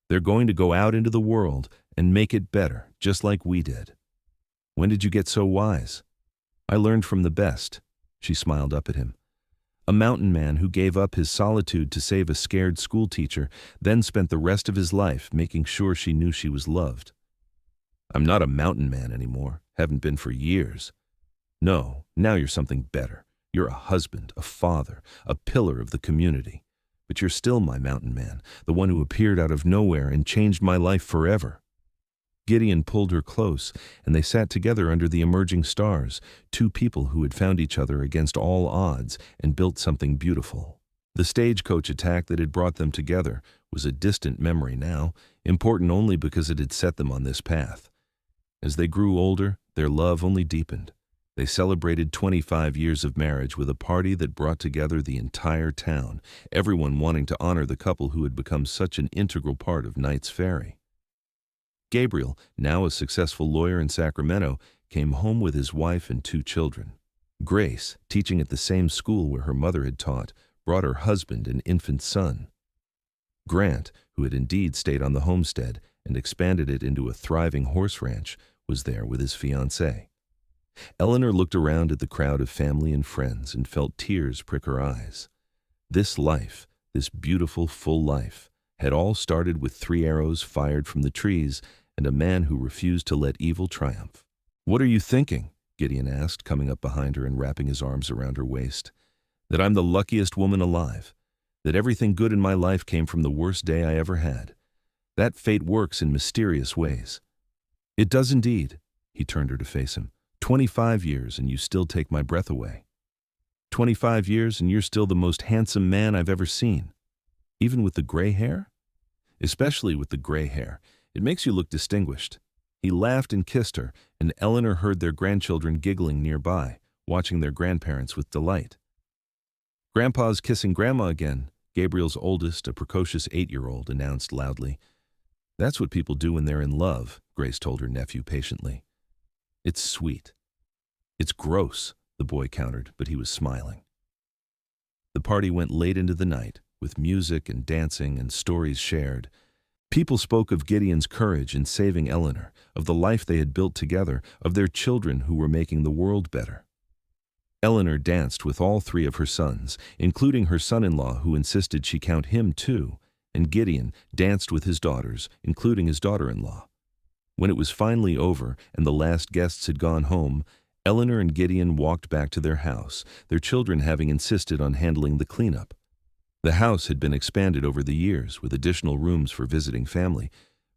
They're going to go out into the world and make it better, just like we did." When did you get so wise? I learned from the best. She smiled up at him. A mountain man who gave up his solitude to save a scared schoolteacher, then spent the rest of his life making sure she knew she was loved. I'm not a mountain man anymore. Haven't been for years. No, now you're something better. You're a husband, a father, a pillar of the community. But you're still my mountain man, the one who appeared out of nowhere and changed my life forever. Gideon pulled her close, and they sat together under the emerging stars, two people who had found each other against all odds and built something beautiful. The stagecoach attack that had brought them together was a distant memory now, important only because it had set them on this path. As they grew older, their love only deepened. They celebrated 25 years of marriage with a party that brought together the entire town, everyone wanting to honor the couple who had become such an integral part of Knight's Ferry. Gabriel, now a successful lawyer in Sacramento, came home with his wife and two children. Grace, teaching at the same school where her mother had taught, brought her husband and infant son. Grant, who had indeed stayed on the homestead and expanded it into a thriving horse ranch, was there with his fiancée. Eleanor looked around at the crowd of family and friends and felt tears prick her eyes. This life, this beautiful, full life, had all started with 3 arrows fired from the trees and a man who refused to let evil triumph. "What are you thinking?" Gideon asked, coming up behind her and wrapping his arms around her waist. "That I'm the luckiest woman alive. That everything good in my life came from the worst day I ever had. That fate works in mysterious ways." "It does indeed." He turned her to face him. 25 years and you still take my breath away. 25 years and you're still the most handsome man I've ever seen. Even with the gray hair? Especially with the gray hair. It makes you look distinguished. He laughed and kissed her, and Eleanor heard their grandchildren giggling nearby, watching their grandparents with delight. "Grandpa's kissing Grandma again," Gabriel's oldest, a precocious 8-year-old, announced loudly. "That's what people do when they're in love," Grace told her nephew patiently. "It's sweet." "It's gross," the boy countered, but he was smiling. The party went late into the night, with music and dancing and stories shared. People spoke of Gideon's courage in saving Eleanor, of the life they had built together, of their children who were making the world better. Eleanor danced with all 3 of her sons, including her son-in-law who insisted she count him too, and Gideon danced with his daughters, including his daughter-in-law. When it was finally over and the last guests had gone home, Eleanor and Gideon walked back to their house, their children having insisted on handling the cleanup. The house had been expanded over the years with additional rooms for visiting family,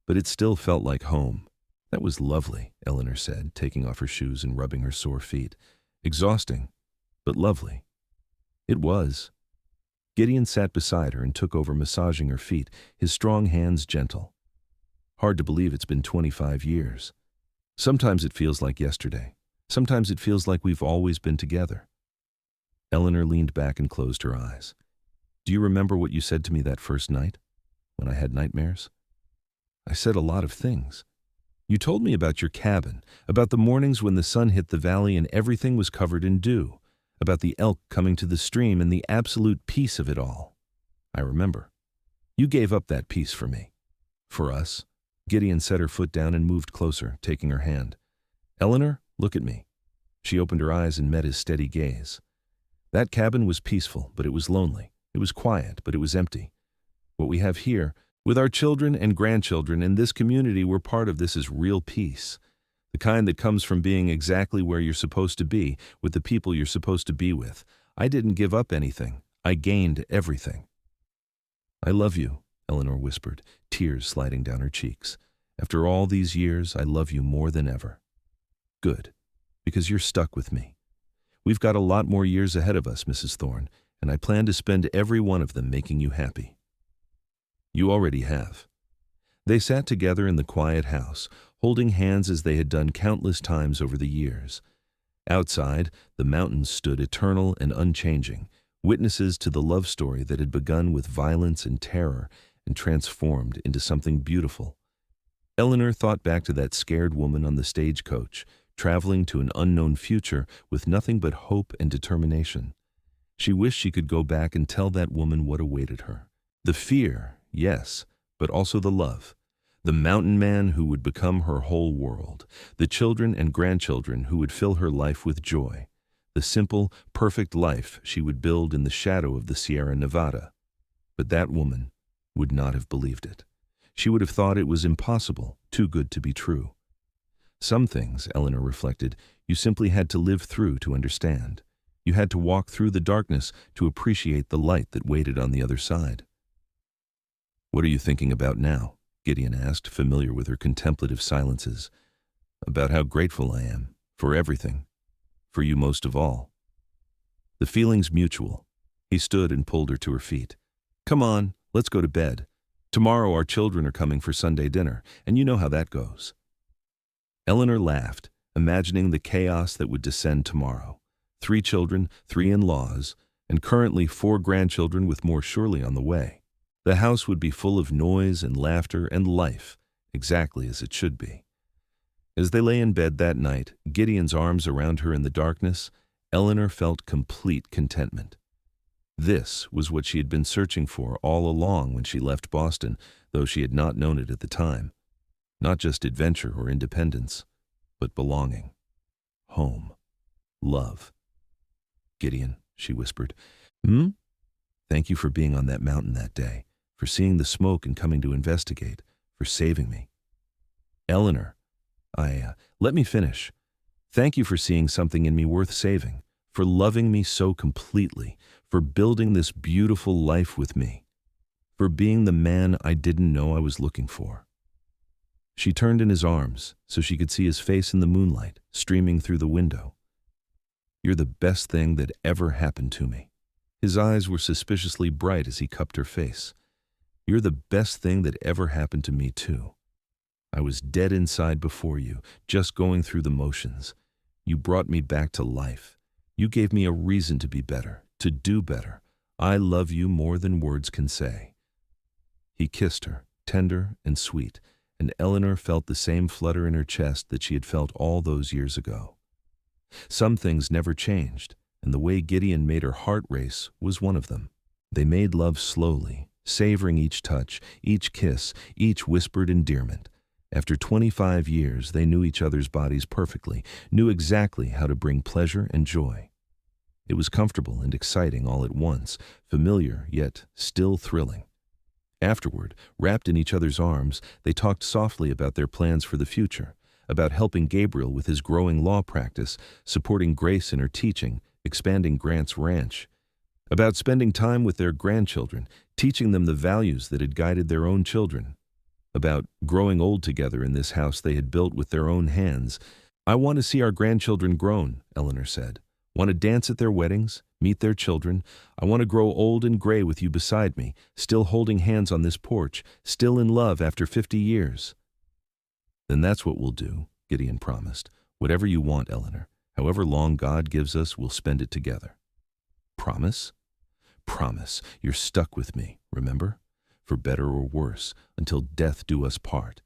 but it still felt like home. "That was lovely," Eleanor said, taking off her shoes and rubbing her sore feet. "Exhausting, but lovely." It was. Gideon sat beside her and took over massaging her feet, his strong hands gentle. "Hard to believe it's been 25 years. Sometimes it feels like yesterday. Sometimes it feels like we've always been together." Eleanor leaned back and closed her eyes. "Do you remember what you said to me that first night, when I had nightmares?" "I said a lot of things. You told me about your cabin, about the mornings when the sun hit the valley and everything was covered in dew, about the elk coming to the stream and the absolute peace of it all. I remember. You gave up that peace for me. For us." Gideon set her foot down and moved closer, taking her hand. "Eleanor, look at me." She opened her eyes and met his steady gaze. "That cabin was peaceful, but it was lonely. It was quiet, but it was empty. What we have here, with our children and grandchildren and this community we're part of, this is real peace. The kind that comes from being exactly where you're supposed to be, with the people you're supposed to be with. I didn't give up anything. I gained everything." "I love you," Eleanor whispered, tears sliding down her cheeks. "After all these years, I love you more than ever." "Good, because you're stuck with me. We've got a lot more years ahead of us, Mrs. Thorn, and I plan to spend every one of them making you happy." "You already have." They sat together in the quiet house, holding hands as they had done countless times over the years. Outside, the mountains stood eternal and unchanging, witnesses to the love story that had begun with violence and terror and transformed into something beautiful. Eleanor thought back to that scared woman on the stagecoach, traveling to an unknown future with nothing but hope and determination. She wished she could go back and tell that woman what awaited her. The fear, yes, but also the love. The mountain man who would become her whole world, the children and grandchildren who would fill her life with joy, the simple, perfect life she would build in the shadow of the Sierra Nevada. But that woman would not have believed it. She would have thought it was impossible, too good to be true. Some things, Eleanor reflected, you simply had to live through to understand. You had to walk through the darkness to appreciate the light that waited on the other side. "What are you thinking about now?" Gideon asked, familiar with her contemplative silences. "About how grateful I am, for everything, for you most of all." The feeling's mutual. He stood and pulled her to her feet. "Come on, let's go to bed. Tomorrow our children are coming for Sunday dinner, and you know how that goes." Eleanor laughed, imagining the chaos that would descend tomorrow. 3 children, 3 in-laws, and currently 4 grandchildren with more surely on the way. The house would be full of noise and laughter and life, exactly as it should be. As they lay in bed that night, Gideon's arms around her in the darkness, Eleanor felt complete contentment. This was what she had been searching for all along when she left Boston, though she had not known it at the time. Not just adventure or independence, but belonging. Home. Love. "Gideon," she whispered. "Thank you for being on that mountain that day, for seeing the smoke and coming to investigate, for saving me." "Eleanor, let me finish. Thank you for seeing something in me worth saving, for loving me so completely, for building this beautiful life with me, for being the man I didn't know I was looking for." She turned in his arms so she could see his face in the moonlight streaming through the window. "You're the best thing that ever happened to me." His eyes were suspiciously bright as he cupped her face. "You're the best thing that ever happened to me, too. I was dead inside before you, just going through the motions. You brought me back to life. You gave me a reason to be better, to do better. I love you more than words can say." He kissed her, tender and sweet, and Eleanor felt the same flutter in her chest that she had felt all those years ago. Some things never changed, and the way Gideon made her heart race was one of them. They made love slowly, savoring each touch, each kiss, each whispered endearment. After 25 years, they knew each other's bodies perfectly, knew exactly how to bring pleasure and joy. It was comfortable and exciting all at once, familiar yet still thrilling. Afterward, wrapped in each other's arms, they talked softly about their plans for the future, about helping Gabriel with his growing law practice, supporting Grace in her teaching, expanding Grant's ranch, about spending time with their grandchildren, teaching them the values that had guided their own children, about growing old together in this house they had built with their own hands. "I want to see our grandchildren grown," Eleanor said. "Want to dance at their weddings, meet their children. I want to grow old and gray with you beside me, still holding hands on this porch, still in love after 50 years. "Then that's what we'll do," Gideon promised. "Whatever you want, Eleanor. However long God gives us, we'll spend it together." "Promise?" "Promise. You're stuck with me, remember? For better or worse, until death do us part.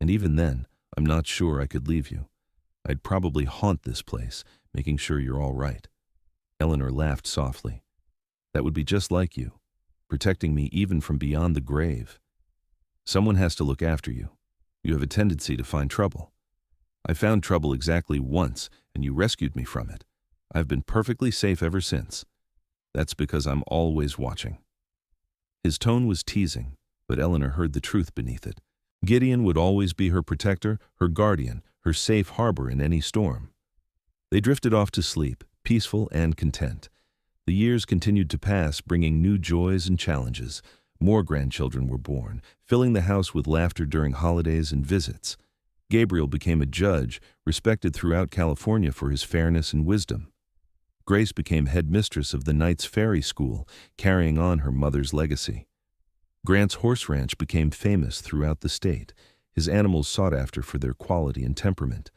And even then, I'm not sure I could leave you. I'd probably haunt this place, making sure you're all right." Eleanor laughed softly. "That would be just like you, protecting me even from beyond the grave. Someone has to look after you. You have a tendency to find trouble. I found trouble exactly once, and you rescued me from it. I've been perfectly safe ever since. That's because I'm always watching." His tone was teasing, but Eleanor heard the truth beneath it. Gideon would always be her protector, her guardian, her safe harbor in any storm. They drifted off to sleep, peaceful and content. The years continued to pass, bringing new joys and challenges. More grandchildren were born, filling the house with laughter during holidays and visits. Gabriel became a judge, respected throughout California for his fairness and wisdom. Grace became headmistress of the Knights Ferry School, carrying on her mother's legacy. Grant's horse ranch became famous throughout the state, his animals sought after for their quality and temperament.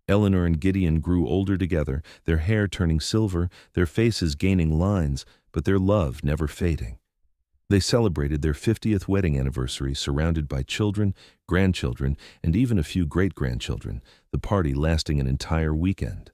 Eleanor and Gideon grew older together, their hair turning silver, their faces gaining lines, but their love never fading. They celebrated their 50th wedding anniversary surrounded by children, grandchildren, and even a few great-grandchildren, the party lasting an entire weekend.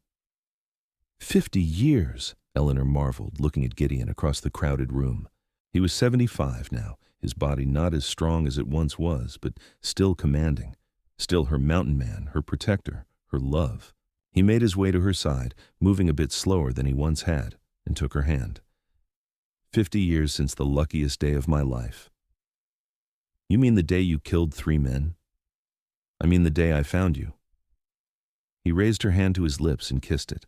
50 years, Eleanor marveled, looking at Gideon across the crowded room. He was 75 now, his body not as strong as it once was, but still commanding, still her mountain man, her protector, her love. He made his way to her side, moving a bit slower than he once had, and took her hand. 50 years since the luckiest day of my life. You mean the day you killed 3 men? I mean the day I found you. He raised her hand to his lips and kissed it.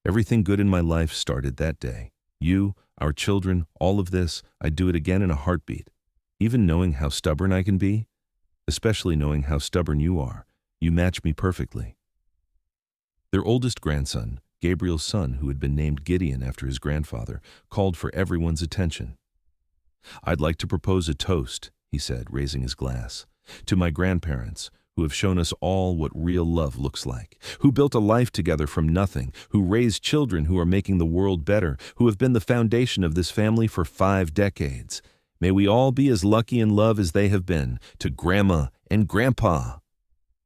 Everything good in my life started that day. You, our children, all of this, I'd do it again in a heartbeat. Even knowing how stubborn I can be, especially knowing how stubborn you are, you match me perfectly. Their oldest grandson, Gabriel's son, who had been named Gideon after his grandfather, called for everyone's attention. I'd like to propose a toast, he said, raising his glass, to my grandparents, who have shown us all what real love looks like, who built a life together from nothing, who raised children who are making the world better, who have been the foundation of this family for 5 decades. May we all be as lucky in love as they have been. To Grandma and Grandpa.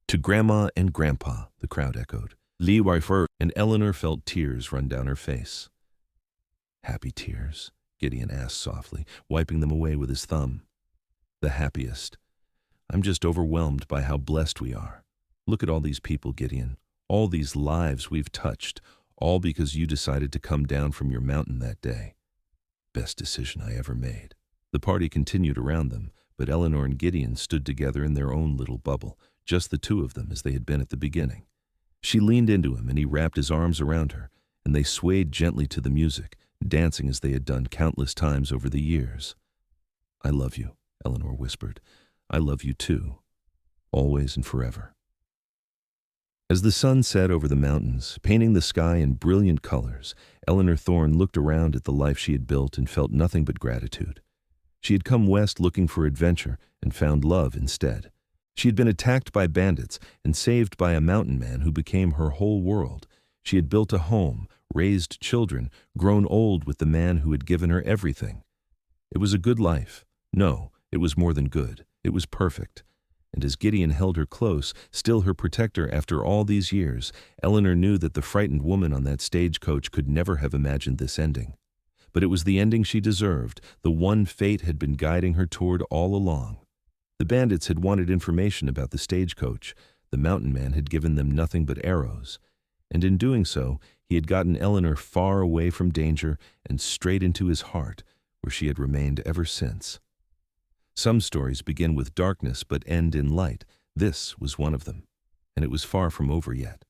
To Grandma and Grandpa, the crowd echoed. Lee Weifer and Eleanor felt tears run down her face. Happy tears? Gideon asked softly, wiping them away with his thumb. The happiest. I'm just overwhelmed by how blessed we are. Look at all these people, Gideon, all these lives we've touched, all because you decided to come down from your mountain that day. Best decision I ever made. The party continued around them, but Eleanor and Gideon stood together in their own little bubble, just the 2 of them as they had been at the beginning. She leaned into him and he wrapped his arms around her, and they swayed gently to the music, dancing as they had done countless times over the years. I love you, Eleanor whispered. I love you too, always and forever. As the sun set over the mountains, painting the sky in brilliant colors, Eleanor Thorn looked around at the life she had built and felt nothing but gratitude. She had come west looking for adventure and found love instead. She had been attacked by bandits and saved by a mountain man who became her whole world. She had built a home, raised children, grown old with the man who had given her everything. It was a good life. No, it was more than good. It was perfect. And as Gideon held her close, still her protector after all these years, Eleanor knew that the frightened woman on that stagecoach could never have imagined this ending. But it was the ending she deserved, the one fate had been guiding her toward all along. The bandits had wanted information about the stagecoach. The mountain man had given them nothing but arrows. And in doing so, he had gotten Eleanor far away from danger and straight into his heart, where she had remained ever since. Some stories begin with darkness but end in light. This was one of them, and it was far from over yet.